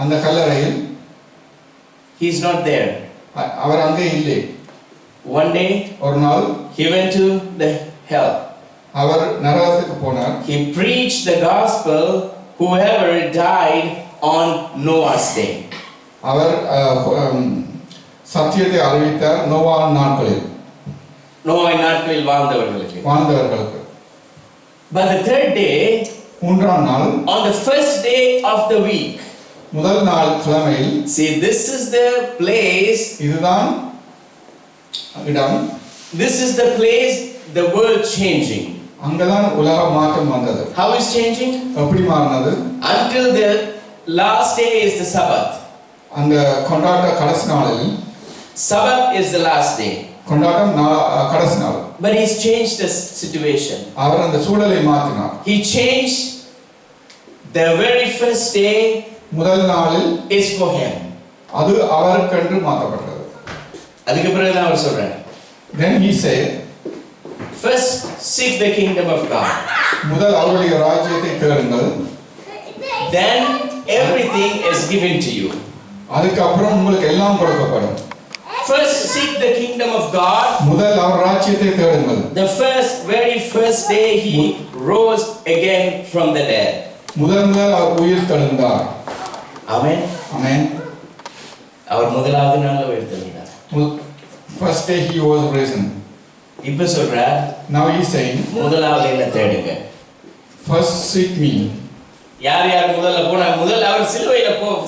அந்த கல்லறையில் he's not there. அவர் அங்கே இல்லை. One day, ஒரு நாள் he went to the hell. அவர் நரகத்துக்கு போனார். He preached the gospel whoever died on Noah's day. அவர் சத்தியத்தை அறிவித்தார் நோவாவின் நாட்களில் நோவாவின் நாட்களில் வாழ்ந்தவர்களுக்கு. But the third day, மூன்றாம் நாள் on the first day of the week, முதல் நாள் கிழமையில் see, this is the place இதுதான் இடம் This is the place the world changing. அங்கதான் உலக மாற்றம் வந்தது. How is changing? எப்படி மாறினது? Until the last day is the Sabbath. அந்த கொண்டாட்ட கடைசி நாளில் Sabbath is the last day. கொண்டாட்டம் கடைசி நாள். But he's changed the situation. அவர் அந்த சூழலை மாற்றினார். He changed the very first day முதல் நாளில் is for him. அது அவருக்கென்று மாற்றப்பட்டது. அதுக்கு பிறகு தான் அவர் சொல்றார். Then he said, First seek the kingdom of God. முதல் அவருடைய ராஜ்யத்தை தேடுங்கள். Then everything is given to you. அதுக்கு அப்புறம் உங்களுக்கு எல்லாம் கொடுக்கப்படும். First seek the kingdom of God. முதல் அவர் ராஜ்யத்தை தேடுங்கள். The very first day he rose again from the dead. முதல் அவர் உயிர் தெழுந்தார். Amen. Amen. அவர் முதலாவது நாள்ல உயிர் தெழுந்தார். First day he was risen. இப்ப சொல்றார். Now he is saying, முதலாவது என்ன தேடுங்க. First seek me. யார் முதல்ல போனா முதல்ல அவர்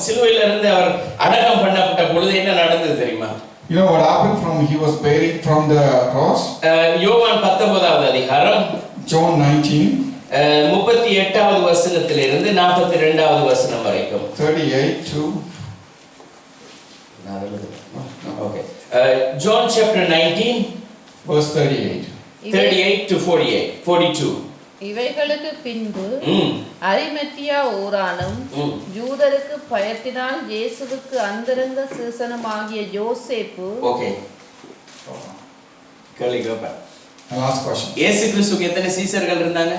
சிலுவையில இருந்து அவர் அடக்கம் பண்ணப்பட்ட பொழுது என்ன நடந்தது தெரியுமா? You know what happened from he was buried from the cross? யோவான் 19வது அதிகாரம் John 19 38வது வசனத்திலிருந்து 42வது வசனம் வரைக்கும். 38 to Okay. John chapter 19 verse 38. 38 to 42. இவைகளுக்கு பின்பு அரிமத்தியா ஊரானும் யூதருக்கு பயத்தினால் இயேசுவுக்கு அந்தரங்க சீசனுமாகிய யோசேப்பு. Okay. கேள்வி கேட்பேன். Last question. இயேசு கிறிஸ்துவுக்கு எத்தனை சீசர்கள் இருந்தாங்க?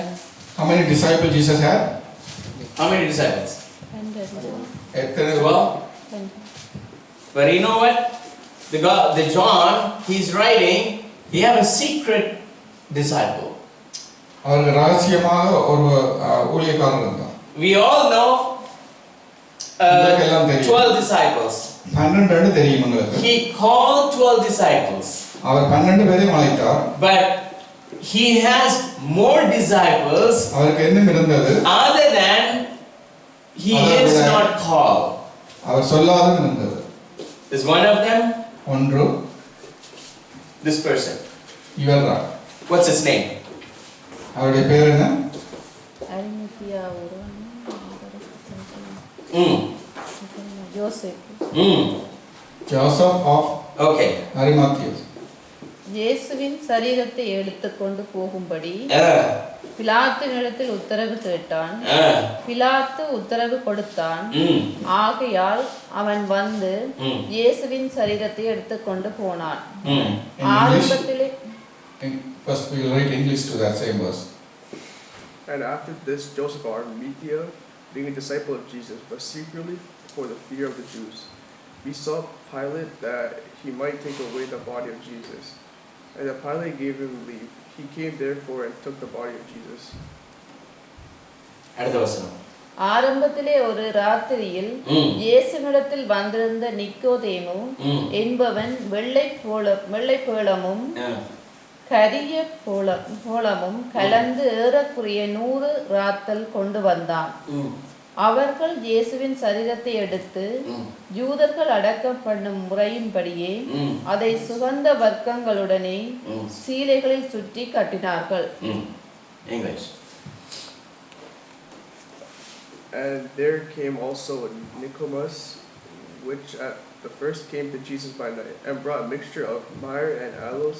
How many disciples Jesus had? How many disciples? 12. But you know what? The John, he's writing, he have a secret disciple. அவருக்கு ரகசியமாக ஒரு ஊழியக்காரர் இருந்தார். We all know 12 disciples. 12 தெரியும் உங்களுக்கு. He called 12 disciples. அவர் 12 பேரையும் அழைத்தார். But he has more disciples. அவருக்கு இன்னும் இருந்தது. Other than he is not called. அவர் சொல்லாதது இருந்தது. Is one of them? ஒன்று. This person. இவர்தான். What's his name? அவருடைய பேர் என்ன? அரிமத்தியா ஊரானும் யோசேப்பு. Joseph of Okay. Arimathea. இயேசுவின் சரீரத்தை எடுத்துக்கொண்டு போகும்படி பிலாத்தினிடத்தில் உத்தரவு கேட்டான். பிலாத்து உத்தரவு கொடுத்தான். ஆகையால் அவன் வந்து இயேசுவின் சரீரத்தை எடுத்துக்கொண்டு போனான். ஆரம்பத்திலே First we will write English to that same verse. And after this, Joseph of Arimathea, being a disciple of Jesus, but secretly for the fear of the Jews, besought Pilate that he might take away the body of Jesus. And the Pilate gave him leave. He came therefore and took the body of Jesus. ஆரம்பத்திலே ஒரு ராத்திரியில் இயேசுவினிடத்தில் வந்திருந்த நிக்கோதேமு என்பவன் வெள்ளை பேளமும் கரிய போலமும் கலந்து ஏறக்குறைய 100 ராத்தல் கொண்டு வந்தான். அவர்கள் இயேசுவின் சரீரத்தை எடுத்து யூதர்கள் அடக்கம் பண்ணும் முறையின்படியே அதை சுகந்த வர்க்கங்களுடனே சீலைகளில் சுற்றி கட்டினார்கள். And there came also Nicodemus, which at the first came to Jesus by night, and brought a mixture of myrrh and aloes,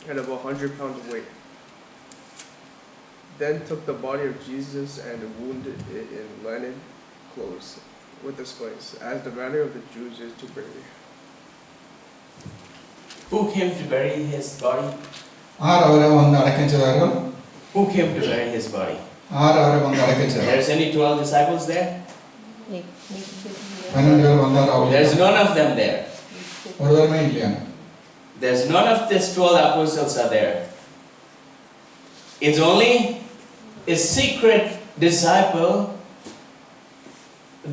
and about 100 pounds of weight. Then took the body of Jesus and wounded it in linen clothes with the spice, as the manner of the Jews is to bury. Who came to bury his body? Who came to bury his body? There's any 12 disciples there? There's none of them there. There's none of these 12 apostles are there. It's only a secret disciple,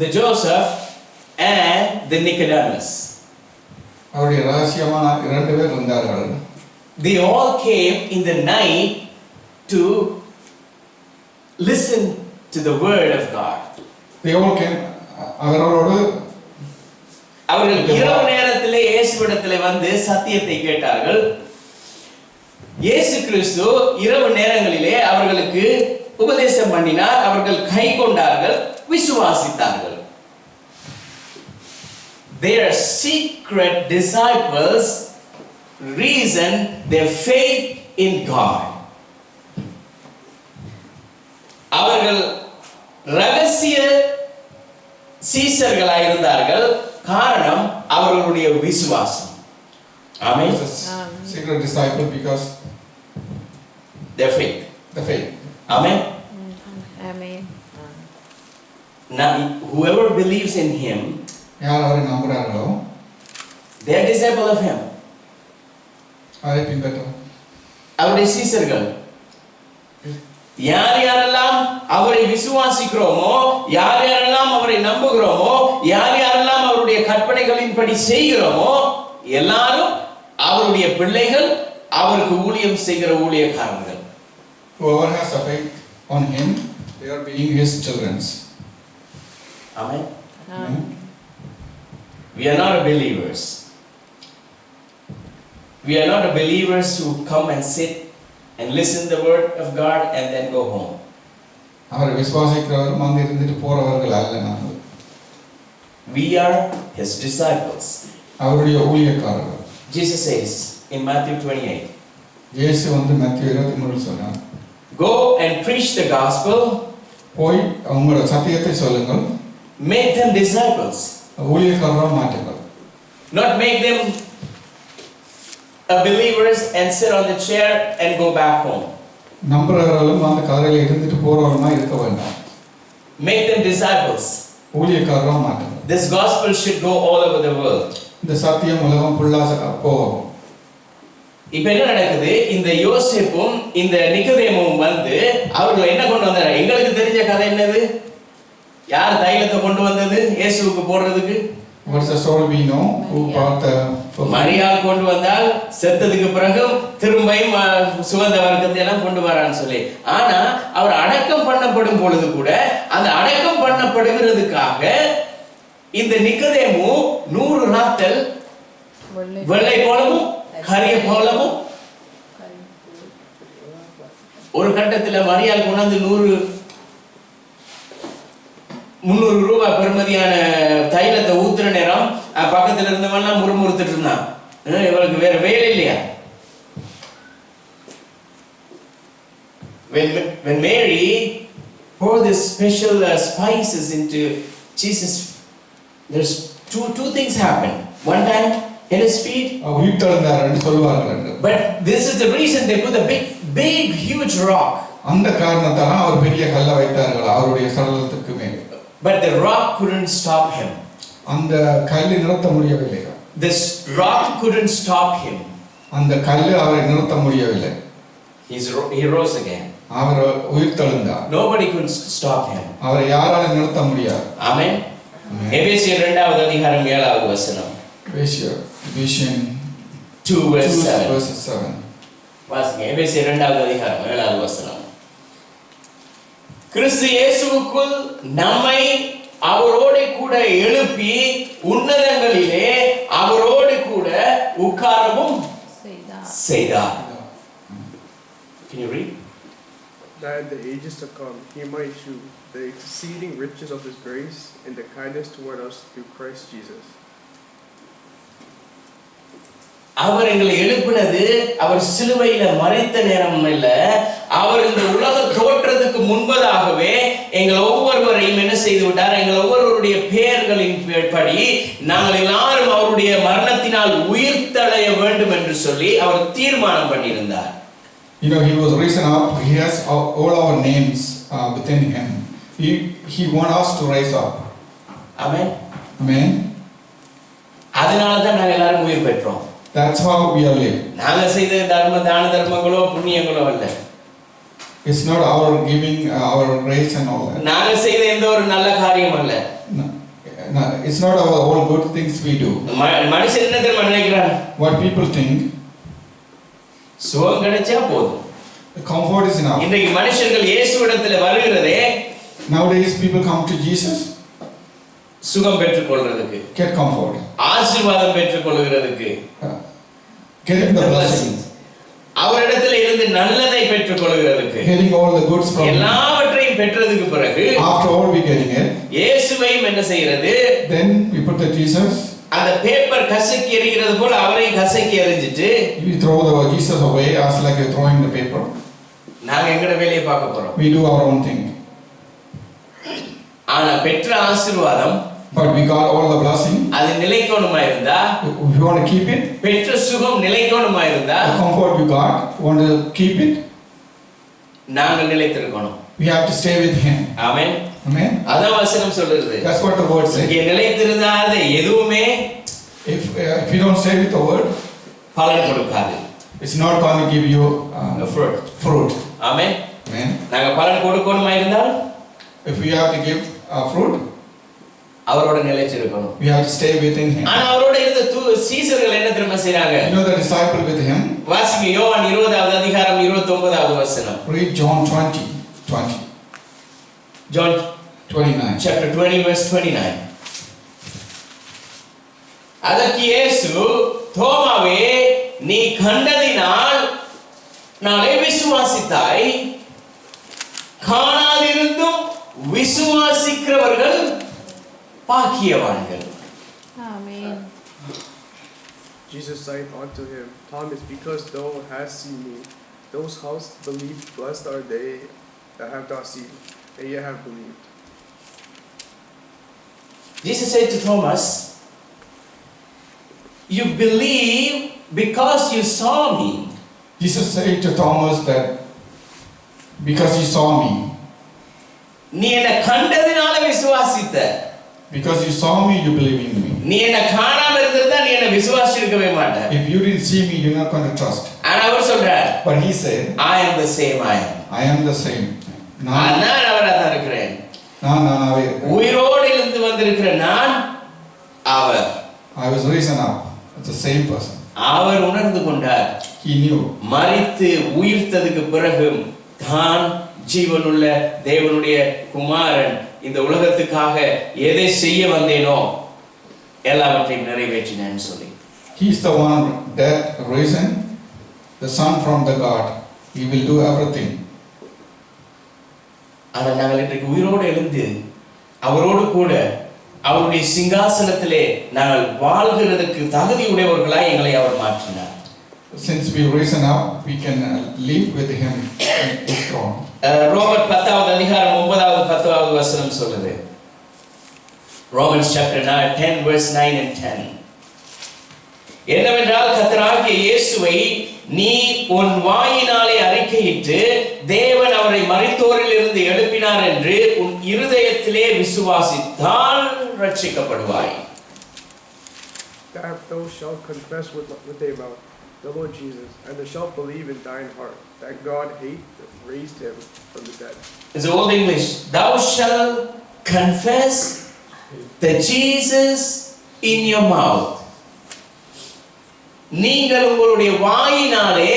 the Joseph and the Nicodemus. They all came in the night to listen to the word of God. அவர்கள் இரவு நேரத்திலே இயேசுவிடத்தில் வந்து சத்தியத்தை கேட்டார்கள். இயேசு கிறிஸ்து இரவு நேரங்களிலே அவர்களுக்கு உபதேசம் பண்ணினார். அவர்கள் கை கொண்டார்கள், விசுவாசித்தார்கள். Their secret disciples reasoned their faith in God. அவர்கள் ரகசிய சீஷர்களாய் இருந்தார்கள். காரணம் அவர்களுடைய விசுவாசம். ஆமென். Secret disciple because their faith. the faith. Amen. Amen. Now, whoever believes in him, யார் அவரை நம்புறார்களோ they are disciple of him. அவரை பின்பற்றும். அவருடைய சீஷர்கள். யார் யாரெல்லாம் அவரை விசுவாசிக்கிறோமோ, யார் யாரெல்லாம் அவரை நம்புகிறோமோ, யார் யாரெல்லாம் அவருடைய கற்பனைகளின்படி செய்கிறோமோ, எல்லாரும் அவருடைய பிள்ளைகள், அவருக்கு ஊழியம் செய்கிற ஊழியக்காரர்கள். Whoever has a faith on him, they are being his children. Amen. We are not believers. We are not believers who come and sit and listen the word of God and then go home. அவரை விசுவாசிக்கிறவரும் அங்கே இருந்துட்டு போறவர்கள் அல்ல நாங்கள். We are his disciples. அவருடைய ஊழியக்காரர்கள். Jesus says in Matthew 28, இயேசு வந்து மத்தேயு 23 சொன்னார், go and preach the gospel, போய் அவங்களோட சத்தியத்தை சொல்லுங்கள், make them disciples, ஊழியக்காரராக மாற்றுங்கள். not make them believers and sit on the chair and go back home. நம்புறவர்களும் அந்த காலையில் இருந்துட்டு போறவர்களா இருக்க வேண்டாம். Make them disciples. ஊழியக்காரராக மாற்றுங்கள். This gospel should go all over the world. இந்த சத்தியம் உலகம் ஃபுல்லா போகும். இப்ப என்ன நடக்குது? இந்த யோசேப்பும் இந்த நிக்கோதேமும் வந்து அவர்கள் என்ன கொண்டு வந்தாங்க? எங்களுக்கு தெரிஞ்ச கதை என்னது? யார் தைலத்தை கொண்டு வந்தது இயேசுவுக்கு போடுறதுக்கு? What's the story we know? Who brought the மரியாள் கொண்டு வந்தால் செத்ததுக்கு பிறகு திரும்பியும் சுகந்த வர்க்கத்தை எல்லாம் கொண்டு வரான்னு சொல்லி. ஆனா அவர் அடக்கம் பண்ணப்படும் பொழுது கூட அந்த அடக்கம் பண்ணப்படுகிறதுக்காக இந்த நிக்கோதேமு 100 ராத்தல் வெள்ளை போலவும் கரிய போலவும் ஒரு கட்டத்துல மரியாள் கொண்டாந்து 300 ரூபாய் பெறுமதியான தைலத்தை ஊத்துற நேரம் பக்கத்துல இருந்தவன்லாம் முறுமுறுத்துட்டு இருந்தான். இவளுக்கு வேற வேலை இல்லையா? When Mary poured this special spices into Jesus, there's two things happen. One time in his feet. உயிர்த்தெழுந்தார்னு சொல்வார்கள். But this is the reason they put a big huge rock. அந்த காரணத்தால அவர் பெரிய கல்லை வைத்தார்கள் அவருடைய சடலத்துக்கு மேல். But the rock couldn't stop him. அந்த கல்லை நிறுத்த முடியவில்லை. This rock couldn't stop him. அந்த கல்லு அவரை நிறுத்த முடியவில்லை. He rose again. அவர் உயிர்த்தெழுந்தார். Nobody could stop him. அவரை யாராலும் நிறுத்த முடியாது. Amen. எபேசியர் 2வது அதிகாரம் 7வது வசனம். Ephesians 2 verse 7. verse 7. வாசிங்க. எபேசியர் 2வது அதிகாரம் 7வது வசனம். கிறிஸ்து இயேசுவுக்குள் நம்மை அவரோடு கூட எழுப்பி உன்னதங்களிலே அவரோடு கூட உட்காரவும் செய்தார். Can you read? That in the ages to come he might shew the exceeding riches of his grace and the kindness toward us through Christ Jesus. அவர் எங்களை எழுப்பினது அவர் சிலுவையில மரித்த நேரம் இல்ல, அவர் இந்த உலக தோற்றத்துக்கு முன்பதாகவே எங்கள் ஒவ்வொருவரையும் என்ன செய்து விட்டார்? எங்கள் ஒவ்வொருவருடைய பெயர்களின் படி நாங்கள் எல்லாரும் அவருடைய மரணத்தினால் உயிர்த்தடைய வேண்டும் என்று சொல்லி அவர் தீர்மானம் பண்ணியிருந்தார். You know, he was risen up. He has all our names within him. He wants us to rise up. Amen. Amen. அதனால தான் நாங்கள் எல்லாரும் உயிர் பெற்றோம். That's how we are living. நாங்க செய்த தான தர்மங்களோ புண்ணியங்களோ அல்ல. It's not our giving, our grace and all that. நாங்க செய்த எந்த ஒரு நல்ல காரியம் அல்ல. No, it's not our all good things we do. மனுஷன் என்ன தெரியுமா நினைக்கிறான்? What people think, சுகம் கிடைச்சா போதும். the comfort is enough. இன்றைக்கு மனுஷர்கள் இயேசுவிடத்தில் வருகிறதே, Nowadays people come to Jesus. சுகம் பெற்றுக் கொள்றதுக்கு, get comfort, ஆசீர்வாதம் பெற்றுக் கொள்கிறதுக்கு, getting the blessings, அவரிடத்தில் இருந்து நல்லதை பெற்றுக் கொள்கிறதுக்கு, getting all the goods from Him. எல்லாவற்றையும் பெற்றதுக்கு பிறகு After all we getting it, இயேசுவையும் என்ன செய்கிறது? then we put the Jesus, அந்த பேப்பர் கசக்கி எறிகிறது போல அவரையும் கசக்கி எறிஞ்சிட்டு we throw the Jesus away as like you're throwing the paper. நாங்க எங்கட வேலையை பார்க்க போறோம். We do our own thing. ஆனா பெற்ற ஆசீர்வாதம், But we got all the blessing. அது நிலைக்கணுமா இருந்தா, If you want to keep it, பெற்ற சுகம் நிலைக்கணுமா இருந்தா, the comfort you got, want to keep it, நாங்கள் நிலைத்திருக்கணும். we have to stay with Him. Amen. Amen. அதான் வசனம் சொல்லுது. That's what the word says. இங்கே நிலைத்திருந்தாத எதுவுமே If you don't stay with the word, பலன் கொடுக்காது. it's not going to give you fruit. fruit. Amen. Amen. நாங்க பலன் கொடுக்கணுமா இருந்தால் If we have to give fruit, அவரோட நிலைச்சிருக்கணும். we have to stay within Him. ஆனா அவரோட இருந்த சீசர்கள் என்ன தெரியுமா செய்றாங்க? You know the disciple with Him. வாசிங்க யோவான் 20வது அதிகாரம் 29வது வசனம். Read John 20. John 29. chapter 20 verse 29. அதற்கு இயேசு, தோமாவே, நீ கண்டதினால் நாளை விசுவாசித்தாய், காணாதிருந்தும் விசுவாசிக்கிறவர்கள் பாக்கியவான்கள். ஆமென். Jesus said unto him, Thomas, because thou hast seen me, those hast believed, blessed are they that have not seen, and yet have believed. Jesus said to Thomas, you believe because you saw me. Jesus said to Thomas that because you saw me, நீ என்ன கண்டதினால விசுவாசித்த. because you saw me, you believe in me. நீ என்ன காணாம இருந்திருந்தா நீ என்ன விசுவாசிக்கவே மாட்ட. If you didn't see me, you're not going to trust. ஆனா அவர் சொல்றார், But He said, I am the same I am. I am the same. நான் அவராதான் இருக்கிறேன். உயிரோடு இருந்து வந்திருக்கிற நான் அவர். I was risen up. It's the same person. அவர் உணர்ந்து கொண்டார். He knew. மரித்து உயிர்த்ததுக்கு பிறகு தான் ஜீவனுள்ள தேவனுடைய குமாரன் இந்த உலகத்துக்காக எதை செய்ய வந்தேனோ எல்லாவற்றையும் நிறைவேற்றினேன்னு சொல்லி. He's the one dead, risen, the Son from the God. He will do everything. ஆனா நாங்கள் இன்றைக்கு உயிரோடு எழுந்து அவரோடு கூட அவருடைய சிங்காசனத்திலே நாங்கள் வாழ்கிறதுக்கு தகுதி உடையவர்களாய் எங்களை அவர் மாற்றினார். Since we risen up, we can live with Him in His throne. ரோமர் 10வது அதிகாரம் 9வது 10வது வசனம் சொல்லுது. Romans chapter 10 verse 9 and 10. என்னவென்றால் கர்த்தராகிய இயேசுவை நீ உன் வாயினாலே அறிக்கையிட்டு தேவன் அவரை மரித்தோரில் இருந்து எழுப்பினார் என்று உன் இருதயத்திலே விசுவாசித்தால் ரட்சிக்கப்படுவாய். That thou shalt confess with thy mouth the Lord Jesus, and thou shalt believe in thine heart that God raised him from the dead. It's Old English. Thou shalt confess the Jesus in your mouth. நீங்கள் உங்களுடைய வாயினாலே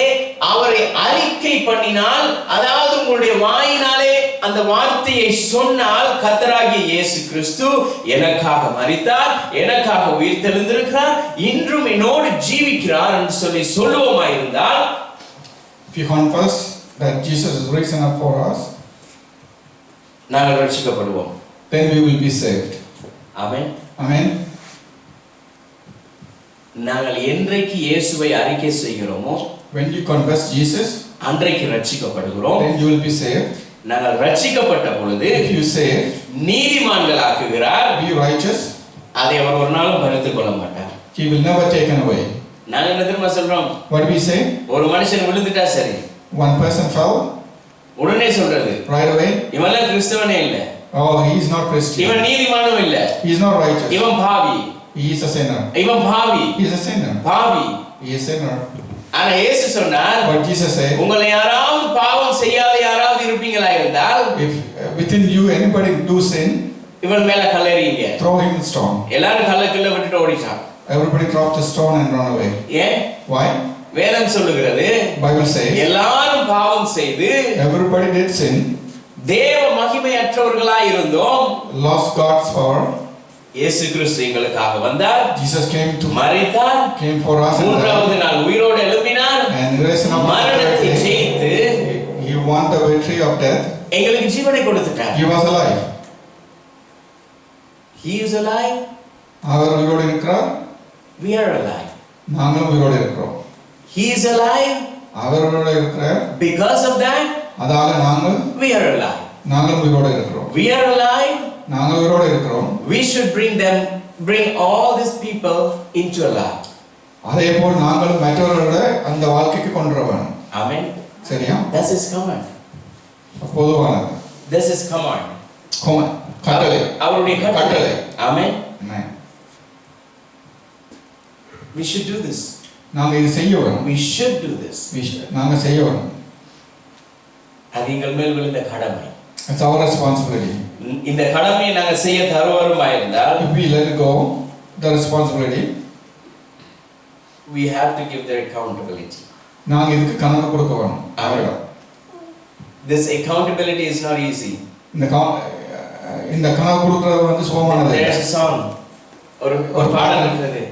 அவரை அறிக்கை பண்ணினால், அதாவது உங்களுடைய வாயினாலே அந்த வார்த்தையை சொன்னால், கர்த்தராகிய இயேசு கிறிஸ்து எனக்காக மரித்தார், எனக்காக உயிர்த்தெழுந்திருக்கிறார், இன்றும் என்னோடு ஜீவிக்கிறார் என்று சொல்லி சொல்லுவோமாயிருந்தால், If you confess that Jesus is risen up for us, நாங்கள் ரட்சிக்கப்படுவோம். then we will be saved. Amen. Amen. நாங்கள் என்றைக்கு இயேசுவை அறிக்கை செய்கிறோமோ, When you confess Jesus, அன்றைக்கு ரட்சிக்கப்படுகிறோம். then you will be saved. நாங்கள் ரட்சிக்கப்பட்ட பொழுது If you save, நீதிமான்களாக்குகிறார். be righteous, அதை அவர் ஒரு நாளும் பறித்துக் கொள்ள மாட்டார். He will never taken away. நாங்க என்ன தெரியுமா சொல்றோம்? What do we say? ஒரு மனுஷன் விழுந்துட்டா சரி, One person fell, உடனே சொல்றது right away, இவன்லாம் கிறிஸ்தவனே இல்ல, oh, he is not Christian. இவன் நீதிமானும் இல்ல, He is not righteous. இவன் பாவி, He is a sinner. இவன் பாவி, He is a sinner. பாவி. He is a sinner. ஆனா இயேசு சொன்னார், But Jesus said, உங்களை யாராவது பாவம் செய்யாத யாராவது இருப்பீங்களா இருந்தால், if within you anybody do sin, இவன் மேல கல்லெறியுங்க. throw him the stone. எல்லாரும் கல்ல விட்டுட்டு ஓடிட்டான். Everybody dropped the stone and run away. ஏன்? Why? வேதம் சொல்லுகிறது, Bible says, எல்லாரும் பாவம் செய்து everybody did sin, தேவ மகிமையற்றவர்களாய் இருந்தோம், lost God's power, இயேசு கிறிஸ்து எங்களுக்காக வந்தார், Jesus came மரித்தார், for us, and மூன்றாவது நாள் உயிரோடு எழும்பினார், risen up. மரணத்தை ஜெயித்து He won the victory of death. எங்களுக்கு ஜீவனை கொடுத்துட்டார். He was alive. He is alive, அவர் உயிரோடு இருக்கிறார், we are alive. நாங்களும் உயிரோடு இருக்கிறோம். He is alive, அவர் உயிரோடு இருக்கிறார், because of that அதால we are alive. நாங்களும் உயிரோடு இருக்கிறோம். We are alive. நாங்கள் உயிரோடு இருக்கிறோம். We should bring all these people into a life. அதேபோல் நாங்களும் மற்றவர்களை அந்த வாழ்க்கைக்கு கொண்டு வர வேணும். Amen. சரியா? That's his command. பொதுவானது. This is command. கட்டளை. அவருடைய கட்டளை. Amen. Amen. We should do this. நாங்க இது செய்ய வேணும். We should do this. நாங்க செய்ய வேணும். அது எங்கள் மேல் விழுந்த கடமை. It's our responsibility. இந்த கடமையை நாங்க செய்ய தருவாருமாயிருந்தால், if we let go the responsibility, we have to give their accountability. நாங்க இதுக்கு கணக்கு கொடுக்க வேணும். அவரிடம். This accountability is not easy. இந்த கணக்கு கொடுக்கிறது வந்து சுலபமானது. There's a song. ஒரு பாடல் இருக்குது.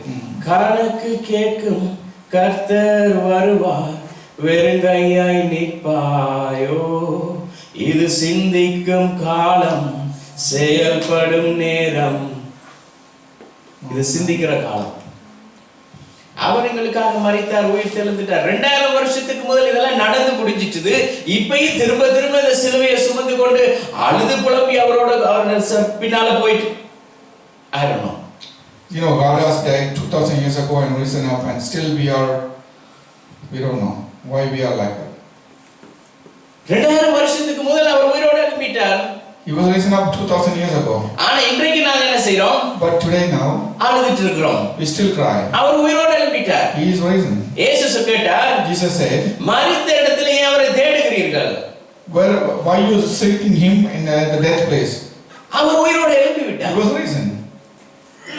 கணக்கு கேட்கும் கர்த்தர் வருவார், வெறுங்கையாய் நிற்பாயோ, இது சிந்திக்கும் காலம், செயல்படும் நேரம். இது சிந்திக்கிற காலம். அவர் எங்களுக்காக மரித்தார், உயிர் தெழுந்துட்டார். 2000 வருஷத்துக்கு முதல் இதெல்லாம் நடந்து முடிஞ்சிட்டது. இப்பயும் திரும்ப திரும்ப இந்த சிலுவையை சுமந்து கொண்டு அழுது புலம்பி அவரோட பின்னால போயிட்டு I don't know. You know, God has died 2000 years ago and risen up, and still we don't know why we are like that. 2000 வருஷத்துக்கு முதல் அவர் உயிரோடு எழும்பிட்டார். He was risen up 2000 years ago. ஆனா இன்றைக்கு நாங்க என்ன செய்றோம்? But today now அழுதுட்டு இருக்கிறோம். we still cry. அவர் உயிரோடு எழும்பிட்டார். He is risen. இயேசு கேட்டார், Jesus said, மரித்த இடத்திலே அவரை தேடுகிறீர்கள்? why you seeking him in the death place? அவர் உயிரோடு எழும்பி He விட்டார். was risen.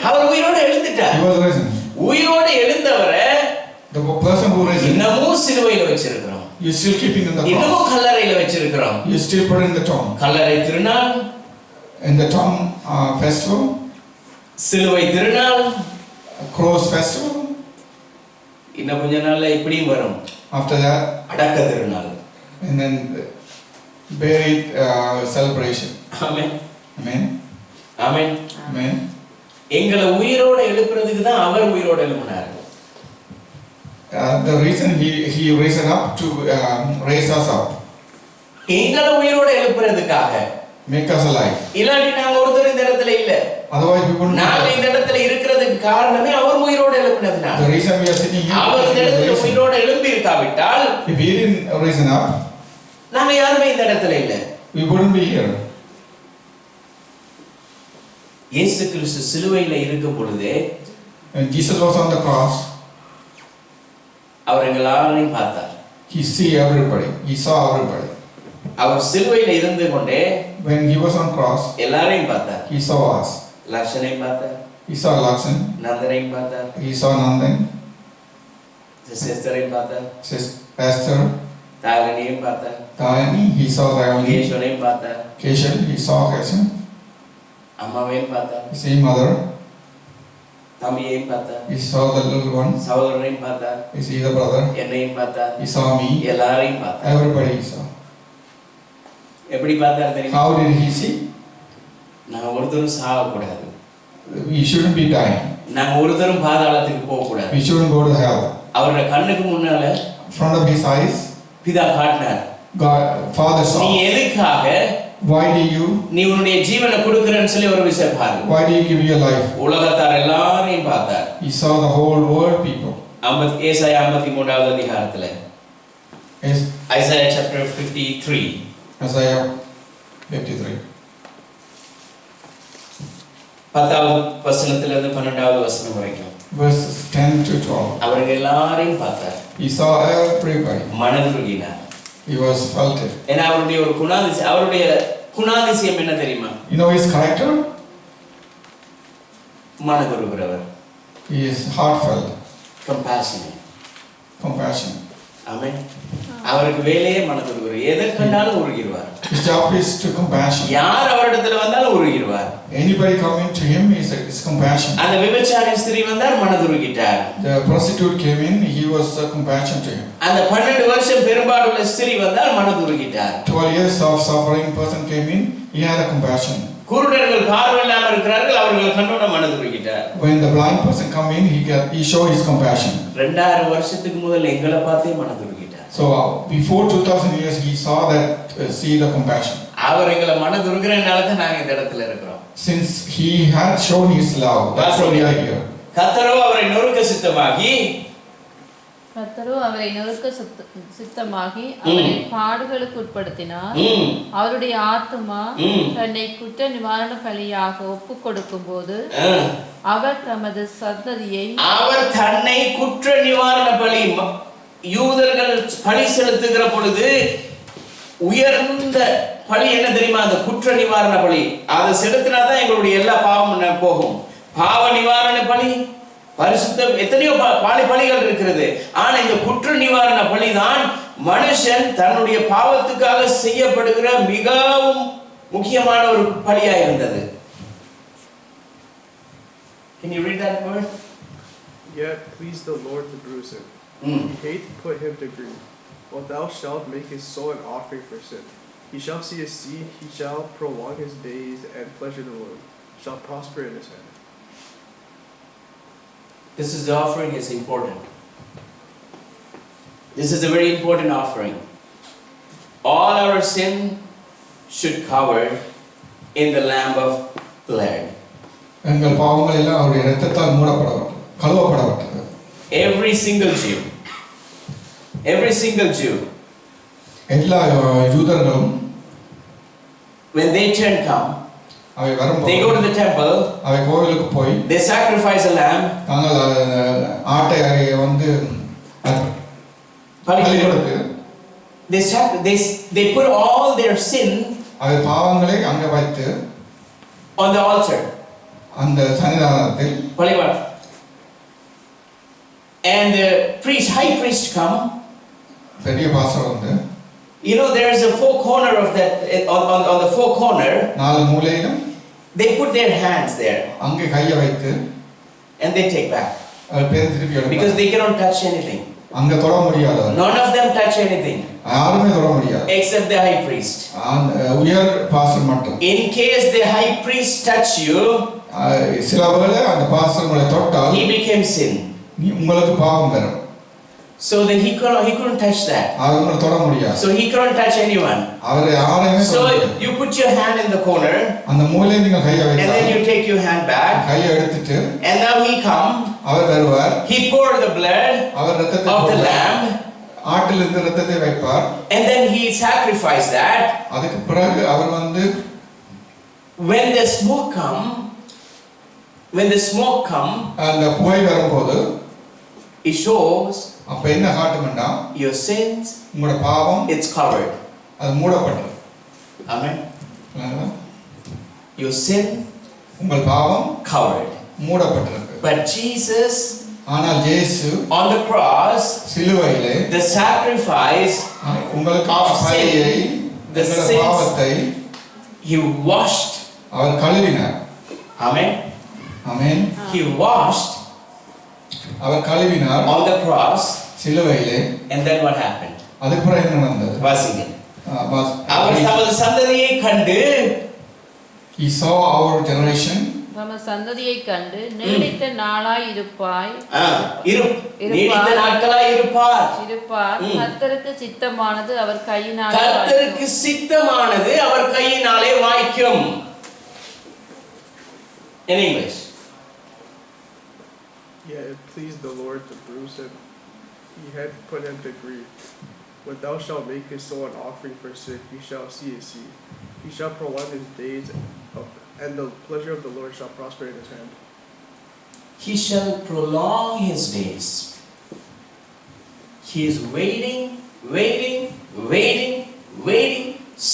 அவர் உயிரோடு எழுந்துட்டார். He was risen. உயிரோடு எழுந்தவரை The person who risen, இன்னமும் சிலுவையில வச்சிருக்கிறோம். you still keeping in the இன்னமும் cross. கல்லறையில வச்சிருக்கிறோம். You still put in the tomb. கல்லறை திருநாள், In the tomb festival, சிலுவை திருநாள், cross festival. இன்னும் கொஞ்ச நாள்ல இப்படியும் வரும். After that, அடக்க திருநாள். and then buried celebration. Amen. Amen. Amen. Amen. எங்களை உயிரோட எழுப்புறதுக்கு தான் அவர் உயிரோட எழுப்பினார். The reason he risen up to raise us up, எங்களை உயிரோட எழுப்புறதுக்காக, make us alive. இல்லாட்டி நாங்க ஒருத்தர் இந்த இடத்துல இல்ல. Otherwise we wouldn't. நாங்க இந்த இடத்துல இருக்கிறதுக்கு காரணமே அவர் உயிரோட எழுப்பினதுனால. The reason we are sitting here, அவர் இந்த இடத்துல is உயிரோட எழும்பி இருக்காவிட்டால், if he didn't risen up, நாங்க யாருமே இந்த இடத்துல இல்ல. we wouldn't be here. இயேசு கிறிஸ்து சிலுவையில இருக்கும் பொழுதே, When Jesus was on the cross, அவர் எல்லாரையும் பார்த்தார். he saw everybody. அவர் சிலுவையில இருந்து கொண்டே When he was on cross, எல்லாரையும் பார்த்தார். he saw us. லட்சணையும் பார்த்தார், He saw Lakshman, நந்தனையும் பார்த்தார், he saw Nandan, சிஸ்டரையும் பார்த்தார், Esther, தாரிணியையும் பார்த்தார், Dayani, he saw Dayani, கேசவனையும் பார்த்தார், Keshan, he saw Keshan, அம்மாவையும் பார்த்தார், he saw mother, தம்பியையும் பார்த்தார், he saw the little one, சகோதரனையும் பார்த்தார், he saw the brother, என்னையும் பார்த்தார், he saw me, எல்லாரையும் பார்த்தார். everybody he saw. எப்படி பார்த்தார் தெரியுமா? How did he see? நாங்க ஒருத்தரும் சாகக்கூடாது, We shouldn't be dying. நாங்க ஒருத்தரும் பாதாளத்துக்கு போக கூடாது. We shouldn't go to hell. அவருடைய கண்ணுக்கு முன்னால In front of his eyes, பிதா காட்டினார், God, Father நீ saw. எதுக்காக Why do you உன்னுடைய ஜீவனை கொடுக்கிறேன்னு சொல்லி ஒரு விஷயம் பாரு. Why do you give your life? உலகத்தார் எல்லாரையும் பார்த்தார். He saw the whole world people. ஏசாயா 53வது அதிகாரத்துல, Yes, Isaiah chapter 53, Isaiah 53. 10வது வசனத்துல இருந்து 12வது வசனம் வரைக்கும் Verses 10 to 12. அவர்கள் எல்லாரையும் பார்த்தார். He saw everybody. மனதுருகினார். He was felt it. ஏன்னா அவருடைய குணாதிசயம் என்ன தெரியுமா? You know his character? மனதுருகிறவர். He is heartfelt, compassionate. compassion. ஆமென். அவருக்கு வேலையே மனதுருகுரு. எதை கண்டாலும் உருகிடுவார். His job is to compassion. யார் அவரிடத்துல வந்தாலும் உருகிடுவார். Anybody coming to him is compassion. அந்த விபச்சாரி ஸ்திரீ வந்தார், மனதுருகிட்டார். The prostitute came in, he was compassion to him. அந்த 12 வருஷம் பெரும்பாடுள்ள ஸ்திரீ வந்தால் மனதுருகிட்டார். 12 years of suffering person came in, he had a compassion. குருடர்கள் பார்வை இல்லாமல் இருக்கிறார்கள், அவர்கள் கண்டோட மனதுருகிட்டார். When the blind person come in, he showed his compassion. 2000 வருஷத்துக்கு முதல்ல எங்களை பார்த்தே மனதுருகிட்டார். So before 2000 years, he saw that see the compassion. அவர் எங்களை மனதுருகிறனால தான் நாங்க இந்த இடத்துல இருக்கிறோம். Since he had shown his love, that's why we are here. கர்த்தரோ அவரை நொறுக்க சித்தமாகி அவரை பாடுகளுக்கு உட்படுத்தினார். அவருடைய ஆத்துமா தன்னை குற்ற நிவாரண பலியாக ஒப்பு கொடுக்கும் போது அவர் தன்னை குற்ற நிவாரண பலி யூதர்கள் பலி செலுத்துகிற பொழுது உயர்ந்த பலி என்ன தெரியுமா? அந்த குற்ற நிவாரண பலி. அதை செலுத்தினா தான் எங்களுடைய எல்லா பாவம் போகும். பாவ நிவாரண பலி, பரிசுத்தம், எத்தனையோ பலிகள் இருக்கிறது. ஆனா இந்த குற்ற நிவாரண பலி தான் மனுஷன் தன்னுடைய பாவத்துக்காக செய்யப்படுகிற மிகவும் முக்கியமான ஒரு பலியா இருந்தது. Can you read that word? Yet please the Lord to bruise him. He hate put him to grief. But thou shalt make his soul an offering for sin. He shall see his seed, he shall prolong his days, and pleasure the Lord shall prosper in his hand. This is the offering is important. This is a very important offering. All our sin should cover in the lamb of blood. எங்கள் பாவங்கள் எல்லாம் அவருடைய இரத்தத்தால் மூடப்படப்பட்டது, கழுவப்படப்பட்டது. Every single Jew. Every single Jew. எல்லா யூதர்களும் when they come, அவை வரும்போது they go to the temple, அவை கோவிலுக்கு போய் they sacrifice a lamb, தாங்கள் ஆட்டை வந்து பலி கொடுத்து they put all their sin அவை பாவங்களை அங்க வைத்து on the altar, அந்த சன்னிதானத்தில் பலிபட. And the high priest come. பெரிய பாஸ்டர் வந்து, you know, there is a four corner of that on the four corner, நாலு மூலையிலும் they put their hands there அங்கே கையை வைத்து and they take back because they cannot touch anything. அங்க தொட முடியாது. None of them touch anything யாருமே தொட முடியாது except the high priest. உயர் பாஸ்டர் மட்டும். In case the high priest touch you, சில வேளை அந்த பாஸ்டர் உங்களை தொட்டால் he became sin, உங்களுக்கு பாவம் வரும். so that he couldn't touch that. அவங்களை தொட முடியாது. So he couldn't touch anyone. அவரை யாரையுமே So you put your hand in the corner அந்த மூலையில நீங்க கையை and வைத்தா then you take your hand back கையை எடுத்துட்டு and now he come, அவர் வருவார். he poured the blood அவர் இரத்தத்தை of the lamb ஆட்டிலிருந்து இரத்தத்தை வைப்பார். and then he sacrificed that. அதுக்கு பிறகு அவர் வந்து when the smoke come அந்த புகை வரும்போது it shows அப்ப என்ன காட்டும்னா your sins, உங்களோட பாவம் it's covered. அது மூடப்பட்டது. Amen. Your sin, உங்கள் பாவம் covered. மூடப்பட்டிருக்கு. But Jesus, ஆனால் இயேசு on the cross, சிலுவையிலே the sacrifice உங்களுக்கு of பலியை, sin, the உங்கள் sins, பாவத்தை he washed. Our கழுவினார். Amen. Amen. He washed our கழுவினார் on the cross, சிலுவையிலே. and then what happened? அதுக்கு பிறகு என்ன நடந்தது? வாசிங்க. அவர் தமது சந்ததியை கண்டு, he saw our generation, தமது சந்ததியை கண்டு நீடித்த நாளாய் இருப்பாய், நீடித்த நாட்களாய் இருப்பார். கர்த்தருக்கு சித்தமானது அவர் கையினாலே கர்த்தருக்கு சித்தமானது அவர் கையினாலே வாய்க்கும். In English. Yeah, it pleased the Lord to bruise him. He had put him to grief. When thou shalt make his soul an offering for sin, he shall see his seed. He shall prolong his days, and the pleasure of the Lord shall prosper in his hand. He shall prolong his days. He is waiting,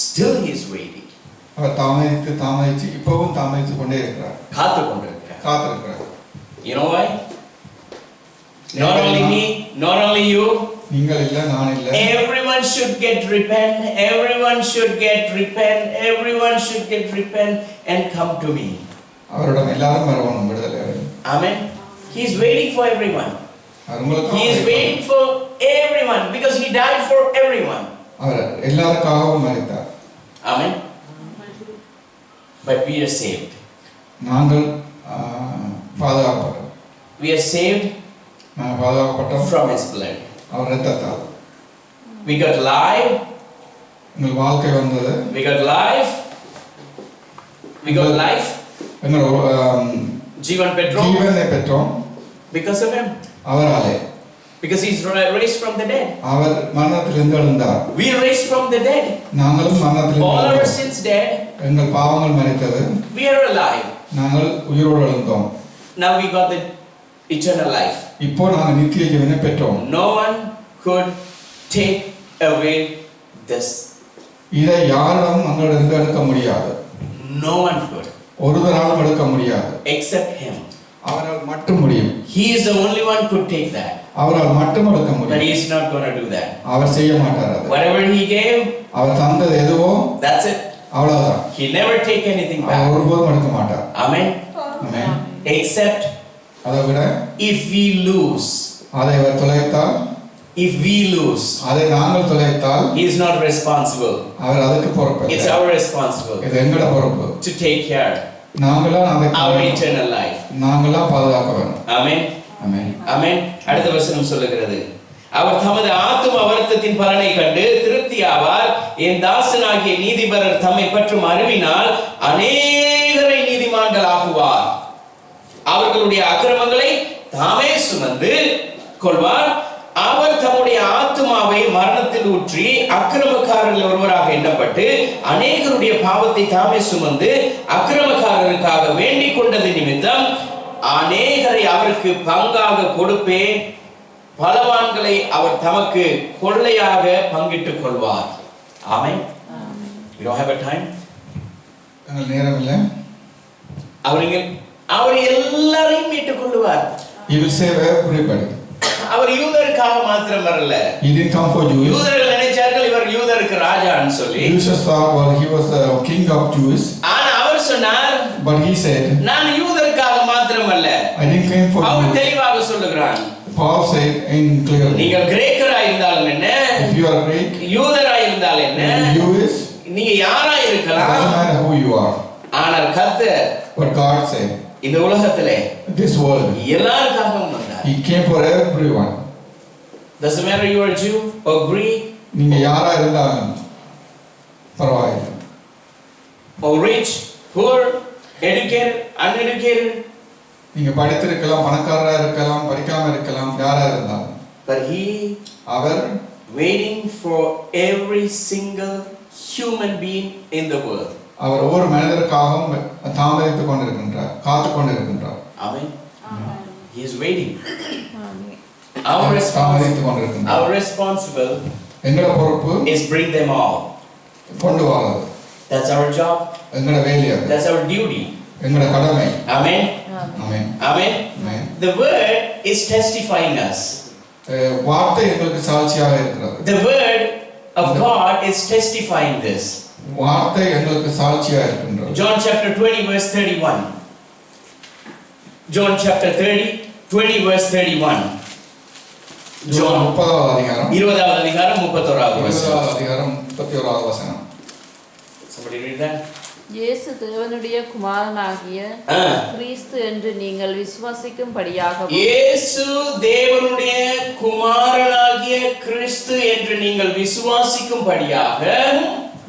still he is waiting. அவர் தாமதித்து இப்பவும் தாமதித்து கொண்டே இருக்கிறார். காத்திருக்கிறார். காத்திருக்கிறார். You know why? Not only me, not only you, நீங்கள் இல்ல நான் இல்ல Everyone should get repent. Everyone should get repent. Everyone should get repent and come to me. அவரிடம் எல்லாரும் வரணும் விடுதலை அடையும். Amen. He is waiting for everyone. அவர் உங்களுக்கு He is waiting for everyone because he died for everyone. அவர் எல்லாருக்காகவும் மரித்தார். Amen. But we are saved. நாங்கள் பாதுகாக்கப்பட்டோம். We are saved நாங்கள் பாதுகாக்கப்பட்டோம் from his blood. அவர் இரத்தத்தால். We got life. எங்கள் வாழ்க்கை வந்தது. We got life. We got life. எங்கள் ஜீவனை பெற்றோம். Because of him. அவராலே. Because he's raised from the dead. அவர் மரணத்திலிருந்து எழுந்தார். We are raised from the dead. நாங்களும் மரணத்திலிருந்து All our sins dead. எங்கள் பாவங்கள் மரித்தது. We are alive. நாங்கள் உயிரோடு எழுந்தோம். Now we got the eternal life. இப்போ நாங்கள் நித்திய ஜீவனை பெற்றோம். No one could take away this. இதை யாரும் எங்களிடம் எடுக்க முடியாது. No one could. ஒருவராலும் எடுக்க முடியாது. Except him. அவரால் மட்டும் முடியும். He is the only one who could take that. அவரால் மட்டும் எடுக்க But முடியும். he is not going to do that. அவர் செய்ய மாட்டார் அது. Whatever he gave, அவர் தந்தது எதுவோ that's it. அவ்வளவுதான். He never take anything our back. ஒருபோதும் எடுக்க மாட்டார். Amen. ஆமென். Except அதை விட if we lose. அதை அவர் தொலைத்தால், If we lose, அதை நாங்கள் தொலைத்தால் he is not responsible. அவர் அதுக்கு பொறுப்பு. It's our responsibility இது எங்களோட பொறுப்பு. to take care நாங்களா our eternal life. நாங்களா பாதுகாக்க வேண்டும். Amen. ஆமென். Amen. அடுத்த வசனம் சொல்லுகிறது, அவர் தமது ஆத்தும வருத்தத்தின் பலனை கண்டு திருப்தி ஆவார். என் தாசனாகிய நீதிபரர் தம்மை பற்றும் அறிவினால் அநேகரை நீதிமான்கள் ஆக்குவார். அவர்களுடைய அக்கிரமங்களை தாமே சுமந்து கொள்வார். அவர் தம்முடைய ஆத்துமாவை மரணத்தில் ஊற்றி அக்கிரமக்காரர்கள் ஒருவராக எண்ணப்பட்டு அநேகருடைய பாவத்தை தாமே சுமந்து அக்கிரமக்காரருக்காக வேண்டிக் கொண்டது நிமித்தம் அநேகரை அவருக்கு பங்காக கொடுப்பேன். பலவான்களை அவர் தமக்கு கொள்ளையாக பங்கிட்டுக் கொள்வார். ஆமென். We don't have a time. எங்கள் நேரம் இல்லை. அவர் எல்லாரையும் மீட்டுக் கொள்வார். He will save everybody. அவர் யூதருக்காக மாத்திரம் வரல. He didn't come for Jews. யூதர்கள் நினைச்சார்கள் இவர் யூதருக்கு ராஜான்னு சொல்லி. Jews thought well he was the king of Jews. ஆனா அவர் சொன்னார், But he said, நான் யூதருக்காக மாத்திரம் அல்ல. I didn't came for our Jews. தெளிவாக சொல்லுகிறான். Paul said in clearly, நீங்கள் கிரேக்கராய் இருந்தாலும் என்ன, if you are Greek, யூதராய் இருந்தாலும் என்ன, Jewish, நீங்க யாராய் doesn't இருக்கலாம். matter who you are. ஆனால் கர்த்தர் What God said, இந்த உலகத்திலே this world, எல்லாருக்காகவும் வந்தார். He came for everyone. Doesn't matter you are Jew or Greek நீங்க யாரா இருந்தாலும் பரவாயில்லை. or rich, poor, educated, uneducated. நீங்க படித்திருக்கலாம், பணக்காரரா இருக்கலாம், படிக்காம இருக்கலாம், யாரா இருந்தாலும். But he our waiting for every single human being in the world. அவர் ஒவ்வொரு மனிதருக்காகவும் தாமதித்துக் கொண்டிருக்கின்றார், காத்துக் கொண்டிருக்கின்றார். Amen. He is waiting. ஆமென். தாமதித்துக் கொண்டிருக்கின்றார். Our responsible எங்களோட பொறுப்பு is bring them all. கொண்டு வரது. That's our job. எங்களோட வேலை அது. That's our duty. எங்களோட கடமை. Amen. Amen. Amen. Amen. The word is testifying us. வார்த்தை எங்களுக்கு சாட்சியாக இருக்கிறது. The word of God is testifying this. வார்த்தை எங்களுக்கு சாட்சியாக இருக்கின்றது. John chapter 20 verse 31. John chapter 30 20 verse 31. John 30வது அதிகாரம் 20வது அதிகாரம் 31வது வசனம். 20வது அதிகாரம் 31வது வசனம். Somebody read that? இயேசு தேவனுடைய குமாரனாகிய கிறிஸ்து என்று நீங்கள் விசுவாசிக்கும்படியாக இயேசு தேவனுடைய குமாரனாகிய கிறிஸ்து என்று நீங்கள் விசுவாசிக்கும்படியாக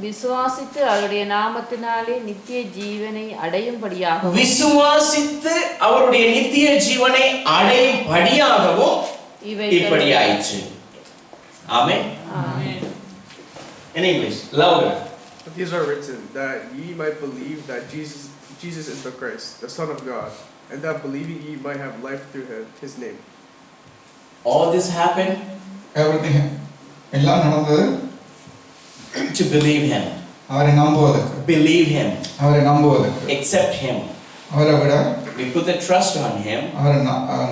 விசுவாசித்து அவருடைய நாமத்தினாலே நித்திய ஜீவனை அடையும்படியாக விசுவாசித்து அவருடைய நித்திய ஜீவனை அடையும்படியாகவும் இப்படி ஆயிற்று. ஆமென். ஆமென். In English, louder. These are written that ye might believe that Jesus is the Christ, the Son of God, and that believing ye might have life through his name. All this happened everything எல்லாம் நடந்தது to believe him. அவரை நம்புவதற்கு. Believe him. அவரை நம்புவதற்கு. Accept him. அவரை விட we put the trust on him. அவரை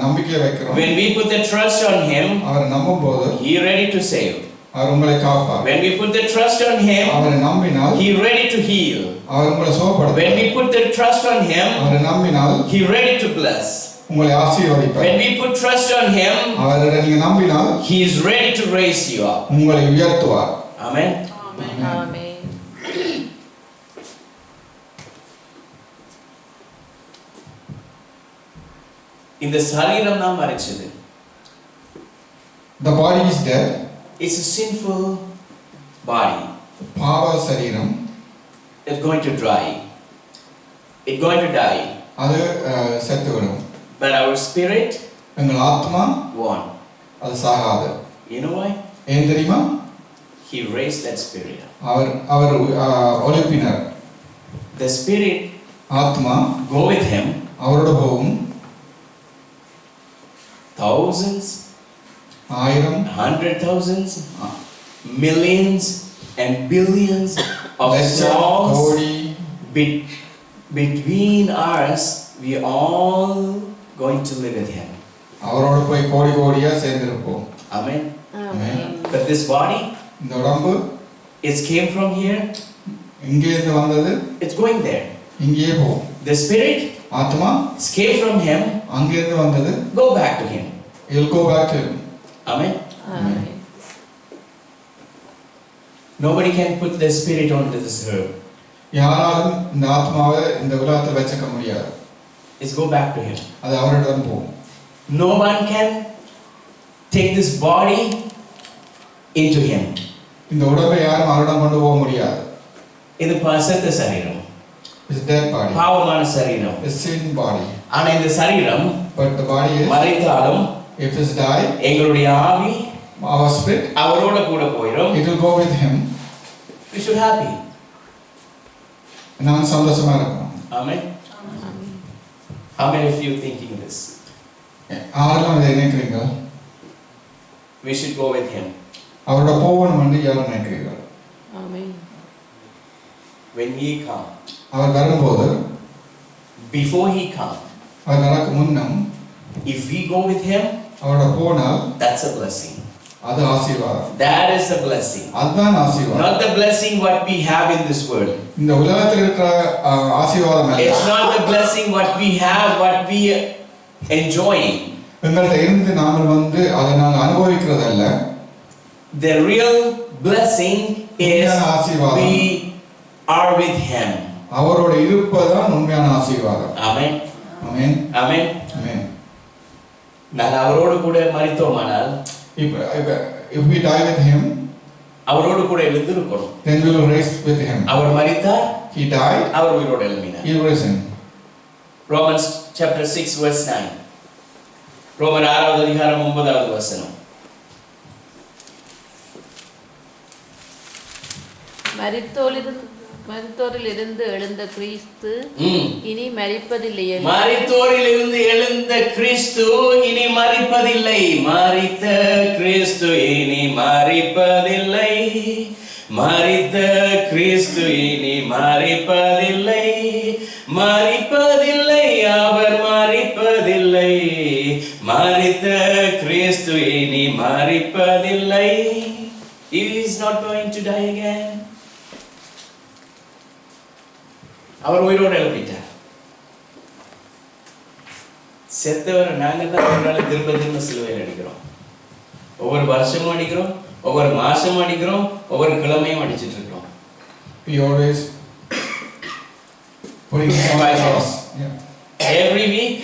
நம்பிக்கை வைக்கிறோம். When we put the trust on him, அவரை நம்பும்போது he ready to save. அவர் உங்களை காப்பார். When we put the trust on him, அவரை நம்பினால் he ready to heal. அவர் உங்களை சுகப்படுத்துவார். When we put the trust on him, அவரை நம்பினால் he ready to bless. உங்களை ஆசீர்வதிப்பார். When we put trust on him, அவரை நீங்க நம்பினால் he is ready to raise you up. உங்களை உயர்த்துவார். Amen. ஆமென். இந்த சரீரம் தான் மரிச்சது. The body is dead. It's a sinful body. பாவ சரீரம் It's going to die. It's going to die. அது செத்துவிடும். But our spirit எங்கள் ஆத்மா won. அது சாகாது. You know why? ஏன் தெரியுமா? He raised that spirit. Our ஒளிப்பினார். The spirit ஆத்மா go with him. அவரோட போகும். Thousands, 1000, 100,000s, millions and billions of souls கோடி between us. We all going to live with him. அவரோட போய் கோடி கோடியா சேர்ந்திருப்போம். Amen. Amen. But this body, இந்த உடம்பு it came from here. இங்கே இருந்து வந்தது It's going there. இங்கேயே போகும். The spirit ஆத்மா escaped from him. அங்கே இருந்து வந்தது Go back to him. it will go back to him. Amen. Amen. Nobody can put the spirit onto this earth. யாராலும் இந்த ஆத்மாவை இந்த உலகத்தில் வச்சுக்க முடியாது. It's go back to him. அது அவரிடம் போகும். No one can take this body into him. இந்த உடம்பை யாரும் அவரிடம் கொண்டு போக முடியாது. இது பரிசுத்த சரீரம். It's dead body. பாவமான சரீரம். It's sin body. ஆனா இந்த சரீரம் But the body is, மரித்தாலும் if it's die, எங்களுடைய ஆவி our spirit, அவரோட கூட போயிடும். it will go with him. We should happy. நான் சந்தோஷமா இருக்கணும். Amen. How many of you thinking this? யாரெல்லாம் இதை நினைக்கிறீங்க? We should go with him. அவரோட போகணும் என்று யாரும் நினைக்கிறீங்க? ஆமென். When he come, அவர் வரும்போது, before he come, அவர் வரக்கு முன்னம், if we go with him, அவரோட போனால் that's a blessing. அது ஆசீர்வாதம். That is a blessing. அதுதான் ஆசீர்வாதம். Not the blessing what we have in this world. இந்த உலகத்தில் இருக்கிற ஆசீர்வாதம் அல்ல. It's not the blessing what we have, what we enjoying. எங்கள்கிட்ட இருந்து நாங்கள் வந்து அதை நாங்கள் அனுபவிக்கிறது அல்ல. The real blessing is we are with him. அவரோட இருப்பதான் உண்மையான ஆசீர்வாதம். Amen. Amen. Amen. Amen. நான் அவரோடு கூட மரித்தோமானால் If we die with him, அவரோடு கூட எழுந்திருக்கணும். then we will rise with him. அவர் மரித்தார், He died, அவர் உயிரோடு எழும்பினார். he will risen. Romans chapter 6 verse 9. ரோமர் 6வது அதிகாரம் 9வது வசனம். மரித்தோரில் இருந்து எழுந்த கிறிஸ்து இனி மரிப்பதில்லை. மரித்தோரில் இருந்து எழுந்த கிறிஸ்து இனி மரிப்பதில்லை. மரித்த கிறிஸ்து இனி மரிப்பதில்லை. மரித்த கிறிஸ்து இனி மரிப்பதில்லை. மரிப்பதில்லை, அவர் மரிப்பதில்லை. மரித்த கிறிஸ்து இனி மரிப்பதில்லை. He is not going to die again. அவர் உயிரோடு எழுப்பிட்டார். செத்தவர் நாங்க தான் ஒரு நாள் திரும்ப திரும்ப சிலுவையில் அடிக்கிறோம். ஒவ்வொரு வருஷமும் அடிக்கிறோம், ஒவ்வொரு மாசமும் அடிக்கிறோம், ஒவ்வொரு கிழமையும் அடிச்சிட்டு இருக்கோம். We always putting him on the cross. Every week,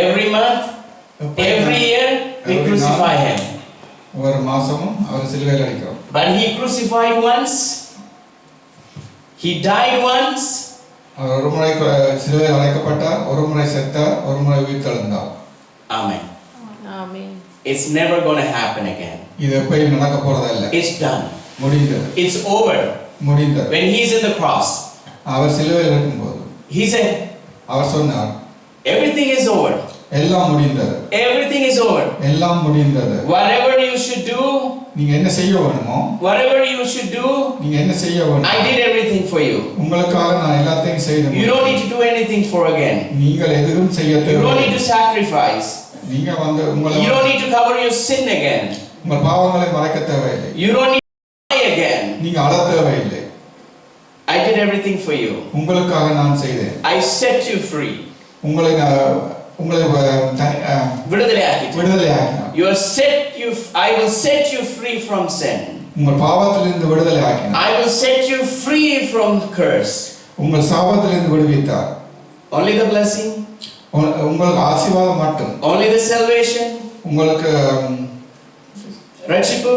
every month, every year we crucify him. ஒவ்வொரு மாசமும் அவர் சிலுவையில் அடிக்கிறோம். But he crucified once. He died once. அவர் ஒரு முறை சிலுவையில் அடைக்கப்பட்டார், ஒரு முறை செத்தார், ஒரு முறை உயிர்த்தெழுந்தார். Amen. Amen. It's never going to happen again. இது எப்பயும் நடக்க போறதில்லை. It's done. முடிந்தது. It's over. முடிந்தது. When he's in the cross, அவர் சிலுவையில் இருக்கும்போது he said, அவர் சொன்னார், everything is over. எல்லாம் முடிந்தது. Everything is over. எல்லாம் முடிந்தது. Whatever you should do, நீங்க என்ன செய்ய வேணுமோ, whatever you should do, நீங்க என்ன செய்ய வேணுமோ, I did everything for you. உங்களுக்காக நான் எல்லாத்தையும் செய்தேன். You don't need to do anything for again. நீங்கள் எதுவும் செய்ய You don't தேவையில்லை. need to sacrifice. நீங்க வந்து You don't need to cover your sin again. உங்கள் பாவங்களை மறைக்க தேவையில்லை. You don't need to lie again. நீங்க அழ தேவையில்லை. I did everything for you. உங்களுக்காக நான் செய்தேன். I set you free. உங்களை விடுதலையாக்கிட்டேன். விடுதலையாக்கினார். I will set you free from sin. உங்கள் பாவத்திலிருந்து விடுதலையாக்கினார். I will set you free from curse. உங்கள் சாபத்திலிருந்து விடுவித்தார். Only the blessing. உங்களுக்கு ஆசீர்வாதம் மட்டும். Only the salvation. உங்களுக்கு ரட்சிப்பு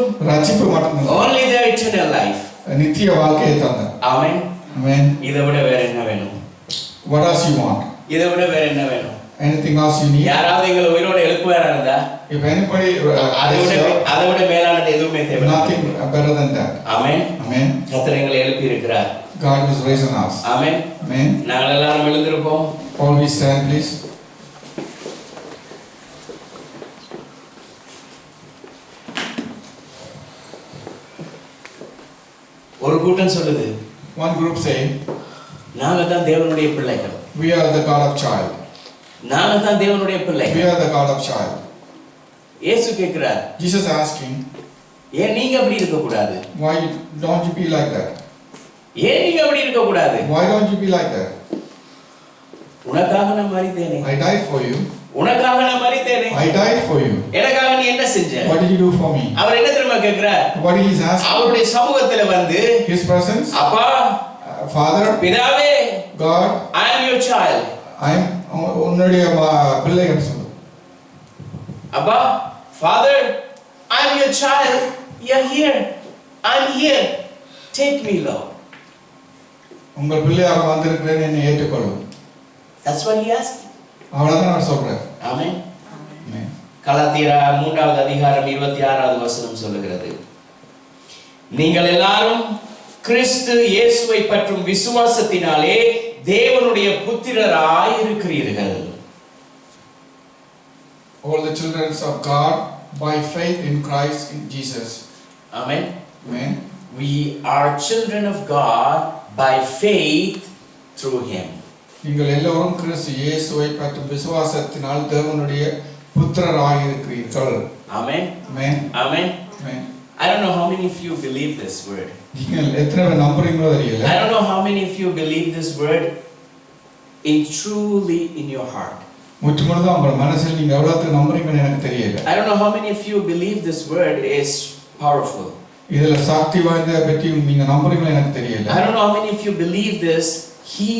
மட்டும். Only the eternal life. நித்திய வாழ்க்கையை தந்தார். Amen. Amen. இதை விட வேற என்ன வேணும்? What else you want? இதை விட வேற என்ன வேணும்? Anything else you need? யாராவது எங்களை உயிரோட எழுப்புவாரா இருந்தா? If anybody அதை விட மேலானது எதுவுமே தேவையில்லை. Nothing better than that. Amen. Amen. கர்த்தர் எங்களை எழுப்பி இருக்கிறார். God is raising us. Amen. Amen. நாங்கள் எல்லாரும் எழுந்திருப்போம். All we stand, please. ஒரு கூட்டம் சொல்லுது, One group say, நாங்க தான் தேவனுடைய பிள்ளைகள். we are the God of child. நாங்க தான் தேவனுடைய We பிள்ளைகள். are the God of child. இயேசு கேக்குறார், Jesus asking, ஏன் நீங்க அப்படி இருக்க கூடாது? why don't you be like that? ஏன் நீங்க அப்படி இருக்க கூடாது? Why don't you be like that? உனக்காக நான் மரித்தேனே. I died for you. உனக்காக நான் மரித்தேனே. I died for you. எனக்காக நீ என்ன செஞ்ச? What did you do for me? அவர் என்ன தெரியுமா கேக்குறார்? What he is asking? அவருடைய சமூகத்துல வந்து, His presence. அப்பா, Father. பிதாவே, God. I am your child. I am உன்னுடைய பிள்ளைகள் சொல்லு. அப்பா, Father, I am your child. You are here. I am here. Take me, Lord. உங்கள் பிள்ளையாக வந்திருக்கிறேன், என்னை ஏற்றுக்கொள்ளும். That's what he asked. அவ்வளவுதான் நான் சொல்றேன். Amen. Amen. கலாத்தியர் 3வது அதிகாரம் 26வது வசனம் சொல்லுகிறது, நீங்கள் எல்லாரும் கிறிஸ்து இயேசுவை பற்றும் விசுவாசத்தினாலே தேவனுடைய புத்திரராய் இருக்கிறீர்கள். All the children of God by faith in Christ in Jesus. Amen. Amen. We are children of God by faith through him. நீங்கள் எல்லோரும் கிறிஸ்து இயேசுவை பற்றும் விசுவாசத்தினால் தேவனுடைய புத்திரராய் இருக்கிறீர்கள். Amen. Amen. Amen. Amen. I don't know how many of you believe this word. நீங்கள் எத்தனை பேர் நம்புறீங்களோ தெரியல. I don't know how many of you believe this word truly in your heart. முற்றுமுழுதாக உங்கள் மனசில் நீங்க எவ்வளவு நம்புறீங்கன்னு எனக்கு தெரியல. I don't know how many of you believe this word is powerful. இதுல சக்தி வாய்ந்த பற்றி நீங்க நம்புறீங்களோ எனக்கு தெரியல. I don't know how many of you believe this. He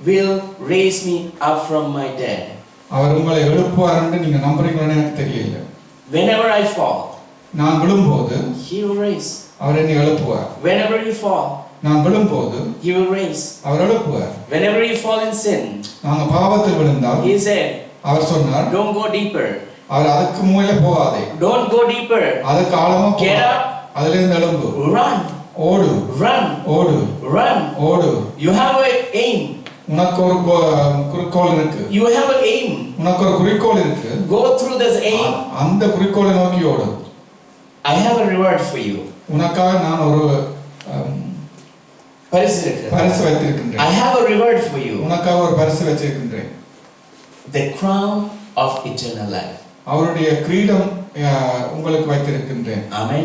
will raise me up from my dead. அவர் உங்களை எழுப்புவார்னு நீங்க நம்புறீங்களோன்னு எனக்கு தெரியல. Whenever I fall, நான் விழும்போது he will raise. அவர் என்னை எழுப்புவார். Whenever you fall, நான் விழும்போது he will raise. Our எழுப்புவார். Whenever you fall in sin, நாங்க பாவத்தில் விழுந்தால் he said, அவர் சொன்னார், don't go deeper. அவர் அதுக்கு மூல போகாதே. Don't go deeper. அதுக்கு ஆழமா போ. Get up. அதில இருந்து எழும்பு. Run. ஓடு. Run. ஓடு. Run. ஓடு. You have an aim. உனக்கு ஒரு குறிக்கோள் இருக்கு. You have an aim. உனக்கு ஒரு குறிக்கோள் இருக்கு. Go through this aim. அந்த குறிக்கோளை நோக்கி ஓடு. I have a reward for you. உனக்காக நான் ஒரு பரிசு வைத்திருக்கின்றேன். I have a reward for you. உனக்காக ஒரு பரிசு வச்சிருக்கின்றேன். The crown of eternal life. அவருடைய கிரீடம் உங்களுக்கு வைத்திருக்கின்றேன். Amen.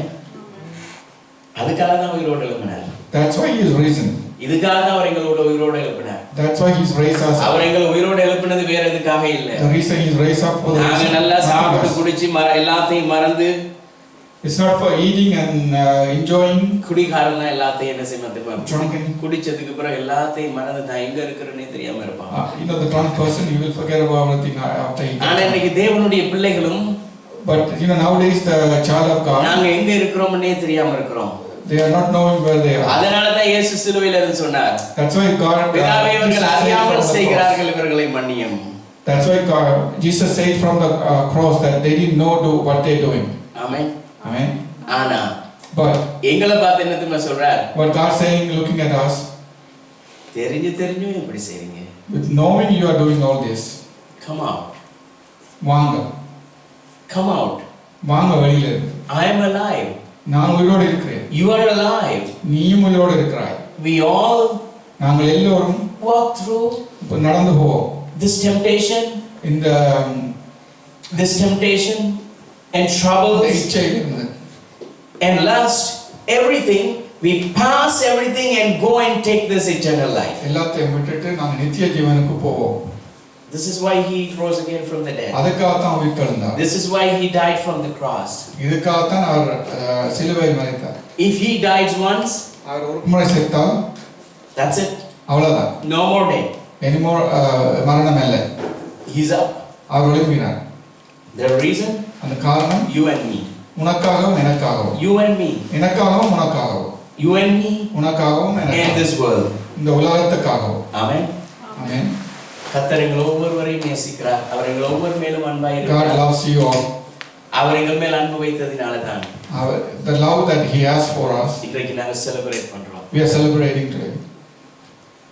அதுக்காக தான் உயிரோடு எழுப்பினார். That's why he is risen. இதுக்காக தான் அவர் எங்களோட உயிரோடு எழுப்பினார். That's why he is raised us. அவர் எங்களை உயிரோடு எழுப்பினது வேற எதுக்காக இல்ல. The reason he is raised up for the நாங்க நல்லா சாப்பிட்டு குடிச்சு எல்லாத்தையும் மறந்து, it's not for eating and enjoying. குடிகாரனா எல்லாத்தையும் என்ன செய்யறதுக்கு drunken. குடிச்சதுக்கு அப்புறம் எல்லாத்தையும் மறந்து நான் எங்க இருக்கிறேனே தெரியாம இருப்பான். You know the drunk person, he will forget about everything after he. ஆனா இன்னைக்கு தேவனுடைய பிள்ளைகளும், but you know nowadays the child of God, நாங்க எங்க இருக்கிறோம்னே தெரியாம இருக்கிறோம். they are not knowing where they are. அதனால தான் இயேசு சிலுவையில இருந்து சொன்னார், that's why God பிதாவே இவர்கள் அறியாமல் செய்கிறார்கள், இவர்களை மன்னியும். that's why Jesus said from the cross that they didn't know what they are doing. Amen. Amen. ஆனா but எங்களை பார்த்து என்ன தெரியுமா சொல்றார்? what God saying looking at us, தெரிஞ்சும் எப்படி செய்றீங்க? with knowing you are doing all this, come out. வாங்க. Come out. வாங்க வெளியில இருந்து. I am alive. நான் உயிரோடு இருக்கிறேன். You are alive. நீயும் உயிரோடு இருக்கிறாய். We all நாங்கள் எல்லோரும் walk through நடந்து போவோம். this temptation and troubles இச்சையிலிருந்து and lust, everything. We pass everything and go and take this eternal life. எல்லாத்தையும் விட்டுட்டு நாங்கள் நித்திய ஜீவனுக்கு போவோம். This is why he rose again from the dead. அதுக்காக தான் உயிர்த்தெழுந்தார். This is why he died from the cross. இதுக்காக தான் அவர் சிலுவையில் மரித்தார். If he dies once, அவர் ஒரு முறை செத்தால் that's it. அவ்வளவுதான். No more death. anymore மரணம் இல்லை. He's up. Our எழும்பினார். The reason? அந்த காரணம் You and me. உனக்காகவும் எனக்காகவும். You and me. எனக்காகவும் உனக்காகவும். You and me. உனக்காகவும் And எனக்காகவும். this world. இந்த உலகத்துக்காகவும். Amen. Amen. கர்த்தர் எங்கள் ஒவ்வொருவரையும் நேசிக்கிறார். அவர் எங்கள் ஒவ்வொரு மேலும் அன்பாய் God இருக்கிறார். loves you all. அவர் எங்கள் மேல் அன்பு வைத்ததினால தான் The love that He has for us, இன்றைக்கு நாங்கள் செலிப்ரேட் பண்றோம். we are celebrating today.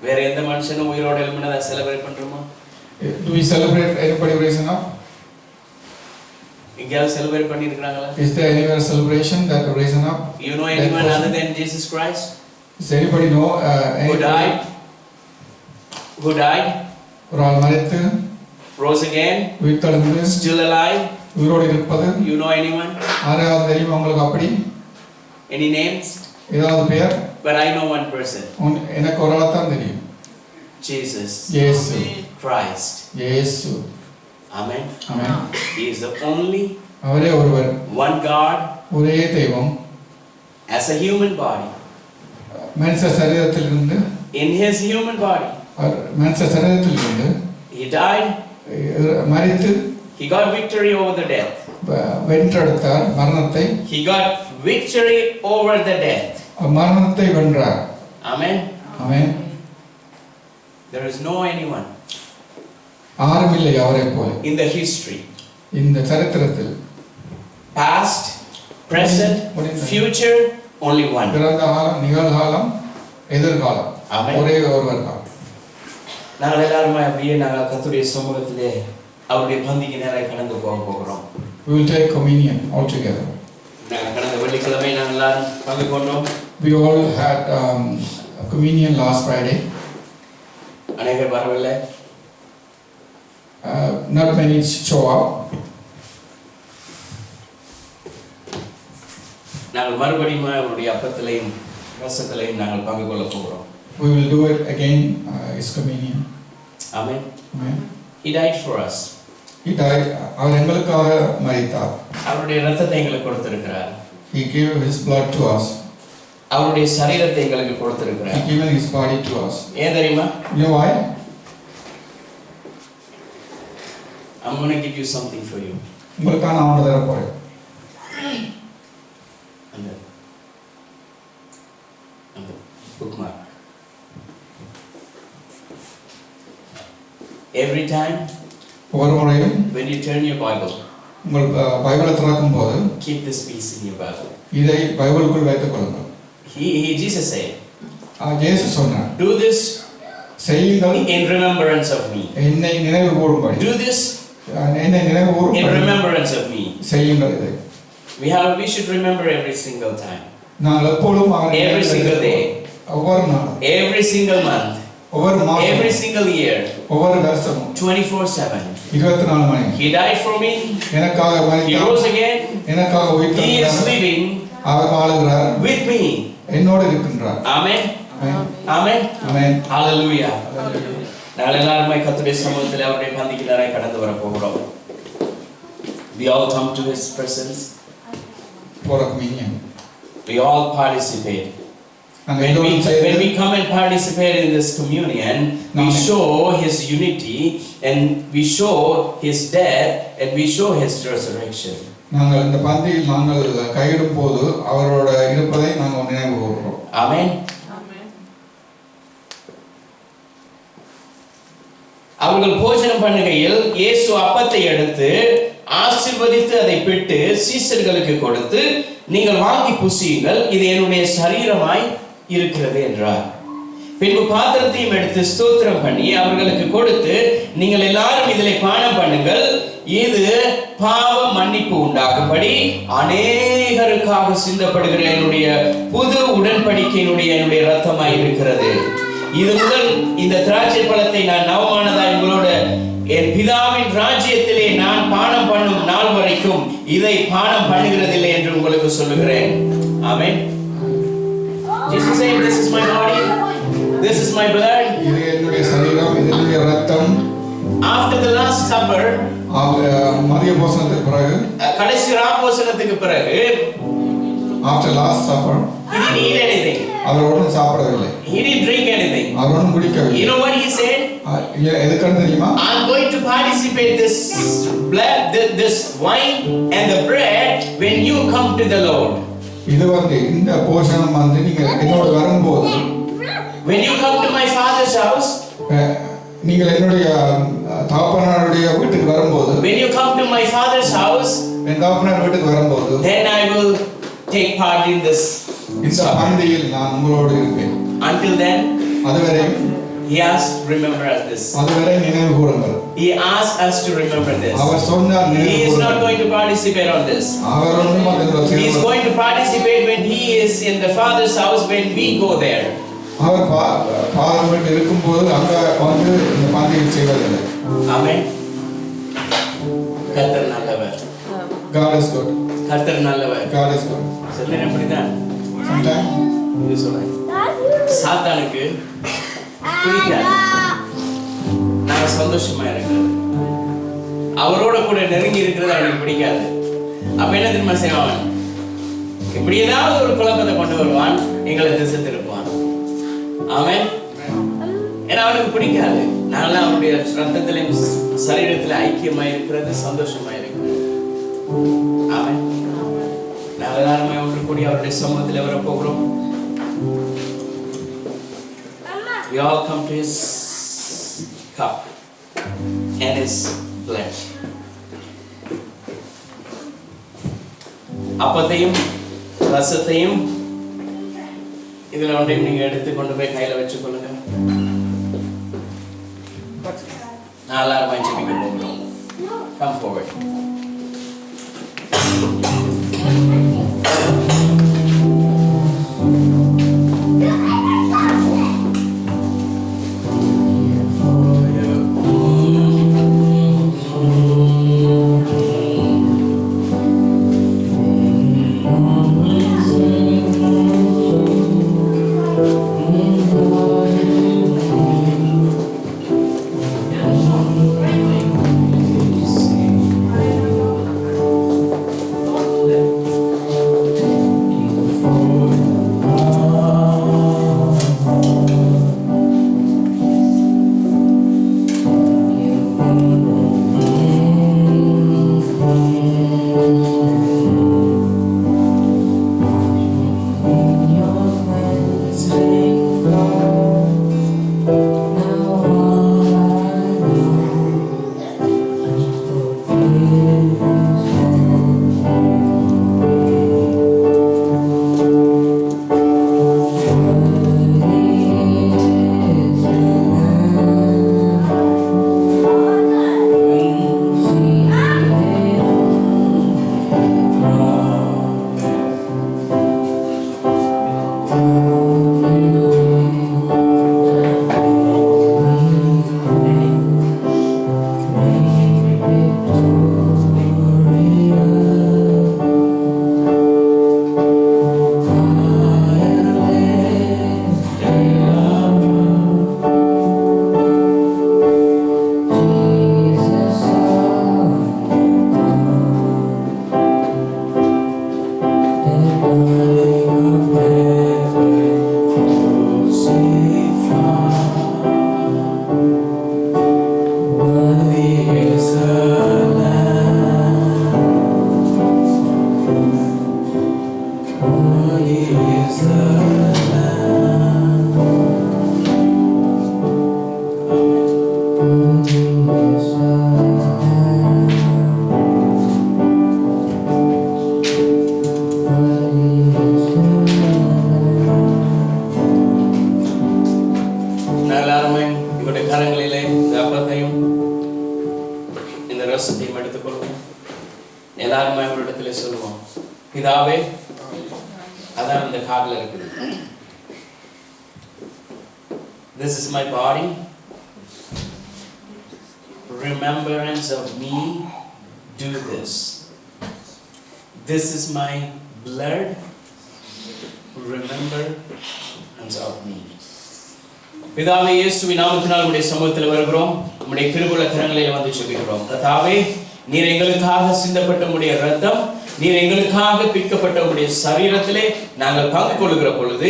வேற எந்த மனுஷனும் உயிரோட எழும்பினதை செலிப்ரேட் பண்றோமா? Do we celebrate anybody raising up? எங்கேயாவது செலிப்ரேட் பண்ணி இருக்கிறாங்களா? Is there anywhere celebration that raising up? You know anyone other than Jesus Christ? Does anybody know Who died? Who died? ஒரு ஆள் மரித்து Rose again? உயிர்த்தெழுந்து Still alive? உயிரோடு இருப்பது You know anyone? யாராவது தெரியுமா உங்களுக்கு அப்படி? Any names? ஏதாவது பெயர்? But I know one person. எனக்கு ஒரு ஆளை தான் தெரியும். Jesus இயேசு. Christ. இயேசு. Amen. Amen. He is the only அவரே ஒருவர். one God ஒரே தெய்வம். as a human body. மனுஷ சரீரத்திலிருந்து In his human body. மனுஷ சரீரத்திலிருந்து He died. மரித்து He got victory over the death. வென்றெடுத்தார் மரணத்தை. He got victory over the death. மரணத்தை வென்றார். Amen. Amen. There is no anyone ஆருமில்லை அவரை போல in the history, இந்த சரித்திரத்தில். past, present, future, only one. பிறந்த காலம், நிகழ்காலம், எதிர்காலம். Amen. ஒரே ஒருவர் தான். நாங்கள் எல்லாருமே அப்படியே நாங்கள் கர்த்தருடைய சமூகத்திலே அவருடைய பந்திக்கு நேராக கடந்து போகிறோம். We will take communion all together. நாங்கள் கடந்த வெள்ளிக்கிழமை நாங்கள் எல்லாரும் பங்கு கொண்டோம். We all had communion last Friday. அநேகர் வரவில்லை. Not many show up. நாங்கள் மறுபடியும் அவருடைய அப்பத்திலையும் ரசத்திலையும் நாங்கள் பங்கு கொள்ள போகிறோம். We will do it again. It's communion. Amen. Amen. He died for us. He died. அவர் எங்களுக்காக மரித்தார். அவருடைய இரத்தத்தை எங்களுக்கு கொடுத்திருக்கிறார். He gave His blood to us. அவருடைய சரீரத்தை எங்களுக்கு He கொடுத்திருக்கிறார். given His body to us. ஏன் தெரியுமா? You know why? I'm going to give you something for you. உங்களுக்காக நான் ஒன்று தர போறேன். அந்த bookmark. Every time ஒவ்வொரு முறையும் when you turn your Bible, உங்கள் பைபிளை திறக்கும் போது keep this piece in your Bible. இதை பைபிளுக்குள் வைத்துக் கொள்ளுங்கள். Jesus said, இயேசு சொன்னார், do this செய்யுங்கள் in remembrance of me. என்னை நினைவு கூறும்படி. Do this என்னை நினைவு in கூறும்படி remembrance of me. செய்யுங்கள் இதை. We should remember every single time. நாங்கள் எப்பொழுதும் அவரை Every single day. ஒவ்வொரு நாள், Every single month. ஒவ்வொரு மாதம், Every single year. ஒவ்வொரு வருஷமும் 24/7. 24 மணி. He died for me. எனக்காக He மரித்தார். rose again. எனக்காக He is உயிர்த்தெழுந்தார். living our வாழுகிறார். with me. என்னோடு இருக்கின்றார். Amen. Amen. Amen. Amen. Hallelujah. நாங்கள் எல்லாருமே கர்த்தருடைய சமூகத்தில் அவருடைய பந்திக்கு நேராக கடந்து வர போகிறோம். We all come to His presence. For a communion. We all participate. நாங்கள் When எல்லோரும் we சேர்ந்து come and participate in this communion, we show His unity and we show His death and we show His resurrection. நாங்கள் இந்த பந்தியில் நாங்கள் கையிடும் போது அவரோட இருப்பதை நாங்கள் நினைவு கூறுகிறோம். Amen. அவர்கள் போஜனம் பண்ணுகையில் இயேசு அப்பத்தை எடுத்து ஆசீர்வதித்து அதை பிட்டு சீஷர்களுக்கு கொடுத்து, நீங்கள் வாங்கி புசியுங்கள், இது என்னுடைய சரீரமாய் இருக்கிறது என்றார். பின்பு பாத்திரத்தையும் எடுத்து ஸ்தோத்திரம் பண்ணி அவர்களுக்கு கொடுத்து, நீங்கள் எல்லாரும் இதிலே பானம் பண்ணுங்கள், இது பாவ மன்னிப்பு உண்டாகும்படி அநேகருக்காக சிந்தப்படுகிற என்னுடைய புது உடன்படிக்கையினுடைய என்னுடைய இரத்தமாய் இருக்கிறது. இது முதல் இந்த திராட்சை பழத்தை நான் நவமானதாய் உங்களோட என் பிதாவின் ராஜ்யத்திலே நான் பானம் பண்ணும் நாள் வரைக்கும் இதை பானம் பண்ணுகிறதில்லை என்று உங்களுக்கு சொல்லுகிறேன். ஆமென். Jesus said, this is my body, this is my blood. இது என்னுடைய சரீரம், இது என்னுடைய இரத்தம். After the last supper, மதிய போசனத்துக்கு பிறகு, கடைசி ராப்போசனத்துக்கு பிறகு, after last supper, he didn't eat anything. அவர் ஒன்றும் சாப்பிடவில்லை. He didn't drink anything. அவர் ஒன்றும் குடிக்கவில்லை. You know what he said? எதுக்குன்னு தெரியுமா? I'm going to participate this blood, this wine and the bread when you come to the Lord. இது இந்த போஷணம் நீங்க என்னோட வரும்போது, when you come to my father's house, நீங்கள் என்னுடைய தகப்பனாருடைய வீட்டுக்கு வரும்போது, when you come to my father's house, என் தகப்பனார் வீட்டுக்கு வரும்போது, then I will take part in this. இந்த பந்தியில் நான் உங்களோடு இருப்பேன். Until then, அதுவரை he asked, remember this. அதுவரை நினைவு கூறுங்கள். He asked us to remember this. அவர் சொன்னார், he is not going to participate on this. அவர் ஒன்றும் அதில் he is going to participate when he is in the father's house, when we go there. அவர் father வீட்டில் இருக்கும்போது அங்க இந்த பந்தியில் செய்வதில்லை. ஆமென். கர்த்தர் நல்லவர். God is good. கர்த்தர் நல்லவர். God is good. சில நேரம் அப்படிதான். Sometimes இது சொல்றேன். சாத்தானுக்கு பிடிக்காது நான் சந்தோஷமா இருக்கிறது, அவரோட கூட நெருங்கி இருக்கிறது அவனுக்கு பிடிக்காது. அப்ப என்ன தெரியுமா செய்வான்? இப்படி ஏதாவது ஒரு குழப்பத்தை கொண்டு வருவான், எங்களை திசை திருப்புவான். ஆமென். ஏன்னா அவனுக்கு பிடிக்காது. நான்லாம் அவருடைய ரத்தத்திலும் சரீரத்தில் ஐக்கியமாய் இருக்கிறது, சந்தோஷமாய் இருக்கிறது. ஆமென். நாங்கள் எல்லாருமே ஒன்று கூடி அவருடைய சமூகத்தில் வர போகிறோம். We all come to his cup and his blood. அப்பத்தையும் ரசத்தையும் இதுல ஒன்றையும் நீங்க எடுத்து கொண்டு போய் கையில வச்சு கொள்ளுங்க. நான் எல்லாரும் ஜெபிக்க போகிறோம். Come forward. வேளையிலே இந்த அப்பத்தையும் இந்த ரசத்தையும் எடுத்துக்கொள்வோம். எல்லாருமே ஒரு இடத்துல சொல்லுவோம், பிதாவே, அதான் இந்த கார்ல இருக்குது. This is my body. Remembrance of me, do this. This is my blood. Remembrance of me. பிதாவே, இயேசுவின் நாமத்தினால் உம்முடைய சமூகத்தில் வருகிறோம். உம்முடைய கிருபையுள்ள கரங்களில் வந்து ஜெபிக்கிறோம். கர்த்தாவே, நீர் எங்களுக்காக சிந்தப்பட்ட உம்முடைய இரத்தம், நீர் எங்களுக்காக பிற்கப்பட்ட உம்முடைய சரீரத்திலே நாங்கள் பங்கு கொள்ளுகிற பொழுது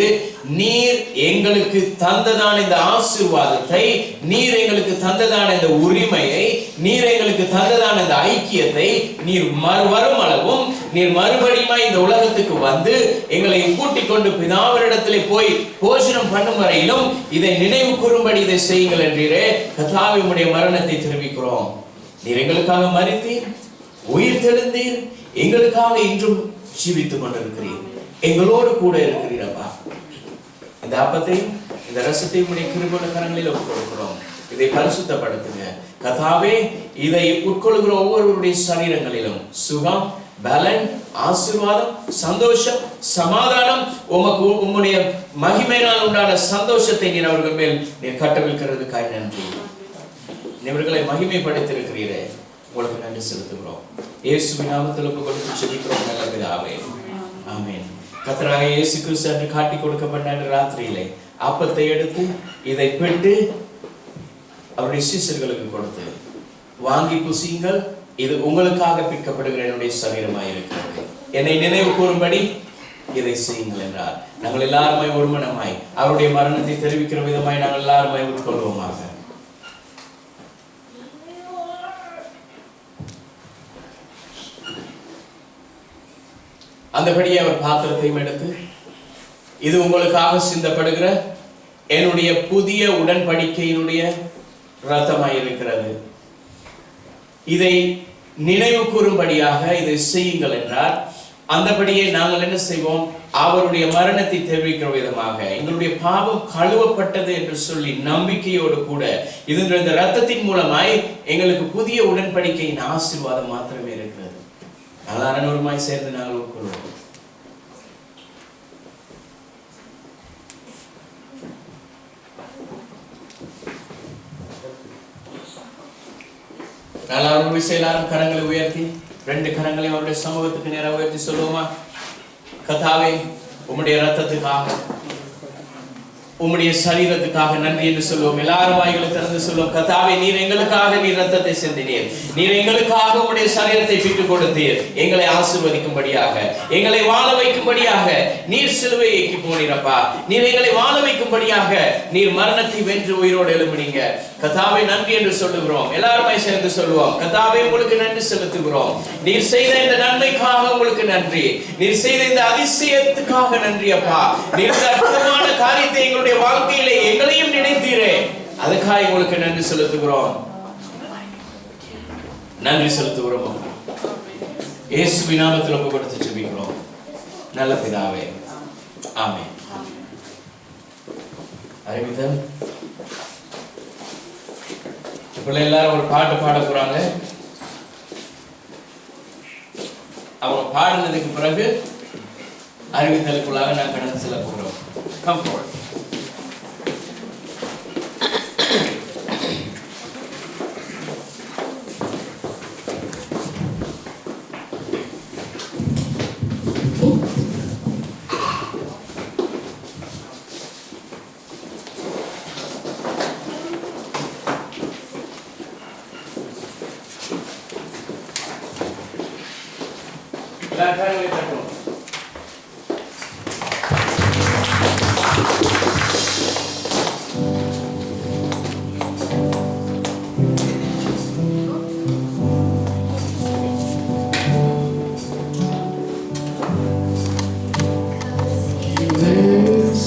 நீர் எங்களுக்கு தந்ததான இந்த ஆசீர்வாதத்தை, நீர் எங்களுக்கு தந்ததான இந்த உரிமையை, நீர் எங்களுக்கு தந்ததான இந்த ஐக்கியத்தை நீர் வரும் அளவும் நீர் மறுபடியும் இந்த உலகத்துக்கு வந்து எங்களை கூட்டிக் கொண்டு பிதாவினிடத்திலே போய் போஜனம் பண்ணும் வரையிலும் இதை நினைவு கூறும்படி இதை செய்யுங்கள் என்றீரே. கர்த்தாவே, உம்முடைய மரணத்தை தெரிவிக்கிறோம். நீர் எங்களுக்காக மரித்தீர், உயிர் தெழுந்தீர், எங்களுக்காக இன்றும் ஜீவித்துக் கொண்டிருக்கிறீர், எங்களோடு கூட இருக்கிறீரப்பா. இந்த அப்பத்தையும் இந்த ரசத்தையும் உடைய கிருபையுள்ள கரங்களில் ஒப்புக்கொடுக்கிறோம். இதை பரிசுத்தப்படுத்துங்க கர்த்தாவே. இதை உட்கொள்கிற ஒவ்வொருவருடைய சரீரங்களிலும் சுகம், பலன், ஆசீர்வாதம், சந்தோஷம், சமாதானம், உம்முடைய மகிமையினால் உண்டான சந்தோஷத்தை நீர் அவர்கள் மேல் நீர் கட்டவிழ்க்கிறதுக்காய் நன்றி. இவர்களை மகிமைப்படுத்தியிருக்கிறீரே, உங்களுக்கு நன்றி செலுத்துகிறோம். இயேசுவின் நாமத்தில் ஒப்புக்கொடுத்து ஜெபிக்கிறோம் நல்ல பிதாவே, ஆமென். கர்த்தராகிய இயேசு கிறிஸ்து அன்று காட்டிக் கொடுக்கப்பட்ட ராத்திரியிலே அப்பத்தை எடுத்து இதை பெற்று அவருடைய சீஷர்களுக்கு கொடுத்து, வாங்கி புசியுங்கள், இது உங்களுக்காக பிற்கப்படுகிற என்னுடைய சரீரமாய் இருக்கிறது, என்னை நினைவு கூறும்படி இதை செய்யுங்கள் என்றார். நாங்கள் எல்லாருமே ஒருமனமாய் அவருடைய மரணத்தை தெரிவிக்கிற விதமாய் நாங்கள் எல்லாருமே உட்கொள்வோமாக. அந்தபடியே அவர் பாத்திரத்தையும் எடுத்து, இது உங்களுக்காக சிந்தப்படுகிற என்னுடைய புதிய உடன்படிக்கையினுடைய இரத்தமாய் இருக்கிறது, இதை நினைவு கூறும்படியாக இதை செய்யுங்கள் என்றார். அந்தபடியே நாங்கள் என்ன செய்வோம்? அவருடைய மரணத்தை தெரிவிக்கிற விதமாக எங்களுடைய பாவம் கழுவப்பட்டது என்று சொல்லி நம்பிக்கையோடு கூட இந்த இரத்தத்தின் மூலமாய் எங்களுக்கு புதிய உடன்படிக்கையின் ஆசீர்வாதம் மாத்திரமே இருக்கிறது. நாங்கள் அனைவருமாய் சேர்ந்து நாங்கள் உட்கொள்வோம். எல்லாரும் கரங்களை உயர்த்தி, ரெண்டு கரங்களையும் அவருடைய சமூகத்துக்கு நேராக உயர்த்தி சொல்லுவோமா? கர்த்தாவே, உம்முடைய இரத்தத்துக்காக, உம்முடைய சரீரத்துக்காக நன்றி என்று சொல்லுவோம். எல்லாரும் வாய்களை திறந்து சொல்லுவோம். கர்த்தாவே, நீர் எங்களுக்காக நீர் இரத்தத்தை சிந்தினீர், நீர் எங்களுக்காக உம்முடைய சரீரத்தை பிட்டுக் கொடுத்தீர், எங்களை ஆசீர்வதிக்கும்படியாக, எங்களை வாழ வைக்கும்படியாக நீர் சிலுவையை ஏற்றி போனீரப்பா. நீர் எங்களை வாழ வைக்கும்படியாக நீர் மரணத்தை வென்று உயிரோடு எழும்பினீங்க. கர்த்தாவே, நன்றி என்று சொல்லுகிறோம். எல்லாருமே சேர்ந்து சொல்லுவோம். கர்த்தாவே, உங்களுக்கு நன்றி செலுத்துகிறோம். நீர் செய்த இந்த நன்மைக்காக உங்களுக்கு நன்றி, நீர் செய்த இந்த அதிசயத்துக்காக நன்றி அப்பா. நீர் இந்த அற்புதமான காரியத்தை எங்களுடைய வாழ்க்கையிலே எங்களையும் நினைத்தீரே, அதுக்காக உங்களுக்கு நன்றி செலுத்துகிறோம். நன்றி செலுத்துகிறோம். இயேசுவின் நாமத்தில் ஒப்புக்கொடுத்து ஜெபிக்கிறோம் நல்ல பிதாவே, ஆமென். அறிவித்தல். இப்ப எல்லாரும் ஒரு பாட்டு பாட போறாங்க. அவங்க பாடினதுக்கு பிறகு அறிவித்தலுக்குள்ளாக நான் கடந்து செல்ல போகிறோம். Come forward. Because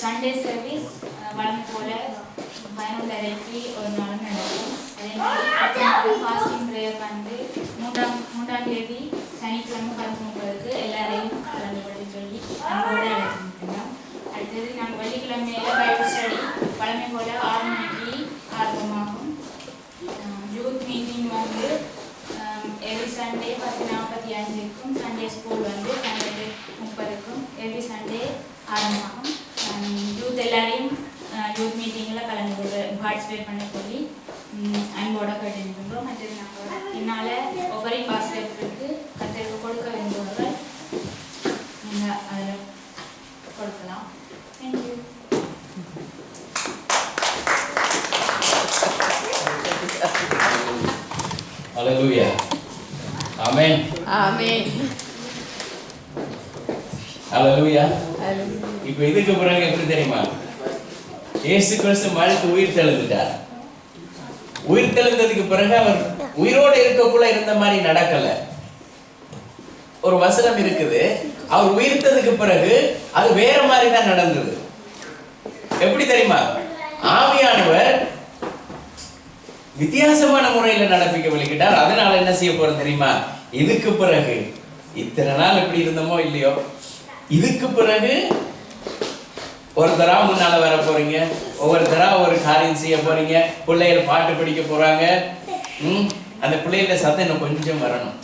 Sunday service வழக்கம் போல பயனுள்ளரைக்கு ஒரு நாள் நடக்கும். அதே மாதிரி ஃபாஸ்டிங் ப்ரேயர் வந்து மூன்றாம் தேதி சனிக்கிழமை 10:30 எல்லாரையும் கலந்து கொள்ள சொல்லி நம்மளோட அழைச்சிருக்கோம். அடுத்தது நாங்கள் வெள்ளிக்கிழமையில பைபிள் ஸ்டடி பழமை போல 6 மணிக்கு ஆரம்பமாகும். யூத் மீட்டிங் வந்து எவ்ரி சண்டே 10:45க்கும் சண்டே ஸ்கூல் வந்து 12:30க்கும் எவ்ரி சண்டே ஆரம்பமாகும். யூத் எல்லாரையும் யூத் மீட்டிங்கில் கலந்து கொண்டு பார்ட்டிசிபேட் பண்ண சொல்லி அன்போட கேட்டுருக்கோம். மற்றது நாங்கள் பின்னால் ஒவ்வொரு பாஸ்கெட்டுக்கு கத்திற்கு கொடுக்க வேண்டுவர்கள் நீங்கள் அதில் கொடுக்கலாம். Thank you. Hallelujah. Amen. Amen. Hallelujah. இப்போ இதுக்கு பிறகு எப்படி தெரியுமா? இயேசு கிறிஸ்து மரித்து உயிர் தெழுந்துட்டார். உயிர் தெழுந்ததுக்கு பிறகு அவர் உயிரோடு இருக்கக்குள்ள இருந்த மாதிரி நடக்கல. ஒரு வசனம் இருக்குது, அவர் உயிர்த்ததுக்கு பிறகு அது வேற மாதிரி தான் நடந்தது. எப்படி தெரியுமா? ஆவியானவர் வித்தியாசமான முறையில் நடப்பிக்க வலிக்கிட்டார். அதனால என்ன செய்ய போறோம் தெரியுமா? இதுக்கு பிறகு இத்தனை நாள் எப்படி இருந்தோமோ இல்லையோ, இதுக்கு பிறகு ஒருத்தரா முன்னால வர போறீங்க, ஒவ்வொருத்தரா ஒரு காரியம் செய்ய போறீங்க. பிள்ளைகள் பாட்டு படிக்க போறாங்க. அந்த பிள்ளைகள சத்தம் இன்னும் கொஞ்சம் வரணும்.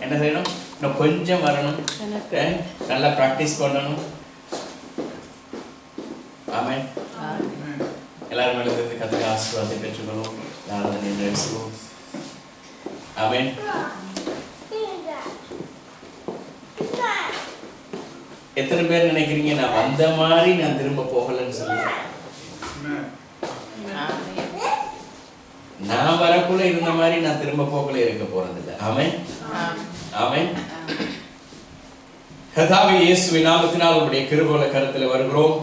என்ன செய்யணும்? இன்னும் கொஞ்சம் வரணும். நல்லா பிராக்டிஸ் பண்ணணும். ஆமென். எல்லாரும் எழுந்து கத்துக்க ஆசீர்வாதத்தை பெற்றுக்கணும். நாளை நினைச்சுவோம். ஆமென். எத்தனை பேர் நினைக்கிறீங்க நான் வந்த மாதிரி நான் திரும்ப போகலன்னு சொல்லுங்க? நான் வரக்குள்ள இருந்த மாதிரி நான் திரும்ப போகல இருக்க போறது இல்லை. ஆமென். ஆமென். கர்த்தாவே இயேசுவின் நாமத்தினால் உம்முடைய கிருபையுள்ள கரத்தில் வருகிறோம்.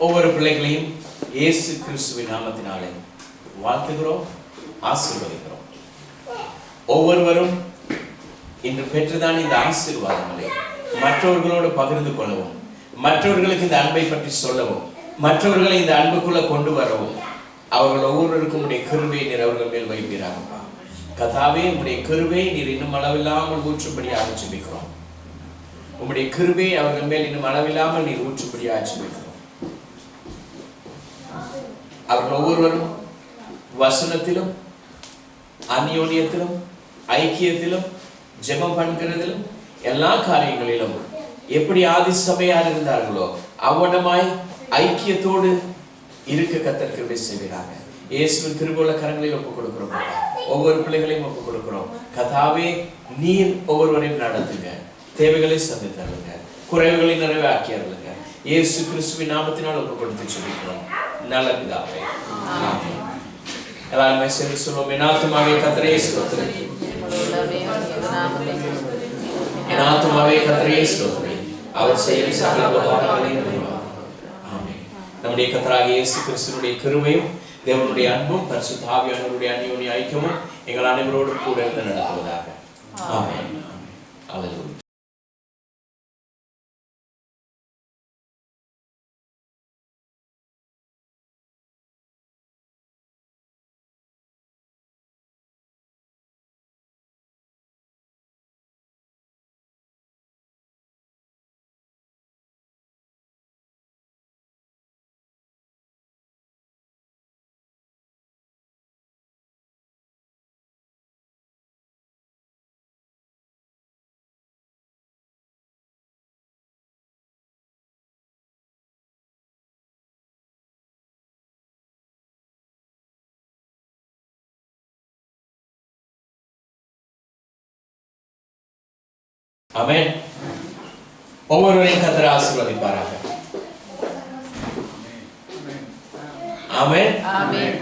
ஒவ்வொரு பிள்ளைகளையும் இயேசு கிறிஸ்துவின் நாமத்தினாலே வாழ்த்துகிறோம், ஆசீர்வதிக்கிறோம். ஒவ்வொருவரும் இன்று பெற்றுதான் இந்த ஆசீர்வாதங்களை மற்றவர்களோடு பகிர்ந்து கொள்ளவும், மற்றவர்களுக்கு இந்த அன்பை பற்றி சொல்லவும், மற்றவர்களை இந்த அன்புக்குள்ள கொண்டு வரவும் அவர்கள் ஒவ்வொருவருக்கும் உடைய கிருபையை நீர் அவர்கள் மேல் வைப்பீராகப்பா. கர்த்தாவே உம்முடைய கிருபையை நீர் இன்னும் அளவில்லாமல் ஊற்றும்படியாக ஜெபிக்கிறோம். உம்முடைய கிருபையை அவர்கள் மேல் இன்னும் அளவில்லாமல் நீர் ஊற்றும்படியாக ஜெபிக்கிறோம். அவர்கள் ஒவ்வொருவரும் வசனத்திலும் அந்யோன்யத்திலும் ஐக்கியத்திலும் ஜெபம் பண்ணுகிறதிலும் எல்லா காரியங்களிலும் எப்படி ஆதி சபையார் இருந்தார்களோ அவ்வளமாய் ஐக்கியத்தோடு இருக்க கர்த்தர் கிருபை செய்கிறாங்க. இயேசுவின் கிருபையுள்ள கரங்களில் ஒப்புக் கொடுக்கிறோம். ஒவ்வொரு பிள்ளைகளையும் ஒப்புக் கொடுக்கிறோம். கர்த்தாவே நீர் ஒவ்வொருவரையும் நடத்துங்க, தேவைகளை சந்தித்தருளுங்க, குறைவுகளை நிறைவாக்கி அருளுங்க. இயேசு கிறிஸ்துவின் நாமத்தினால் ஒப்புக் கொடுத்து ஜெபிக்கிறோம் நல்ல பிதாவே, ஆமென். எல்லாருமே சேர்ந்து சொல்லுவோம். என் ஆத்துமாவே கர்த்தரை ஸ்தோத்திரி, என் ஆத்துமாவே கர்த்தரை ஸ்தோத்திரி, அவர் செய்யும் சகல உபகாரங்களையும் நினைவார். ஆமென். நம்முடைய கர்த்தராகிய இயேசு கிறிஸ்துவினுடைய கிருபையும் தேவனுடைய அன்பும் பரிசுத்த ஆவியானவருடைய அந்யோன்ய ஐக்கியமும் எங்கள் அனைவரோடும் கூட இருந்து நடத்துவதாக. ஆமென். அல்லேலூயா. ஆமென். ஒவ்வொருவரையும் கர்த்தர் ஆசீர்வதிப்பாராக. ஆமென். ஆமென்.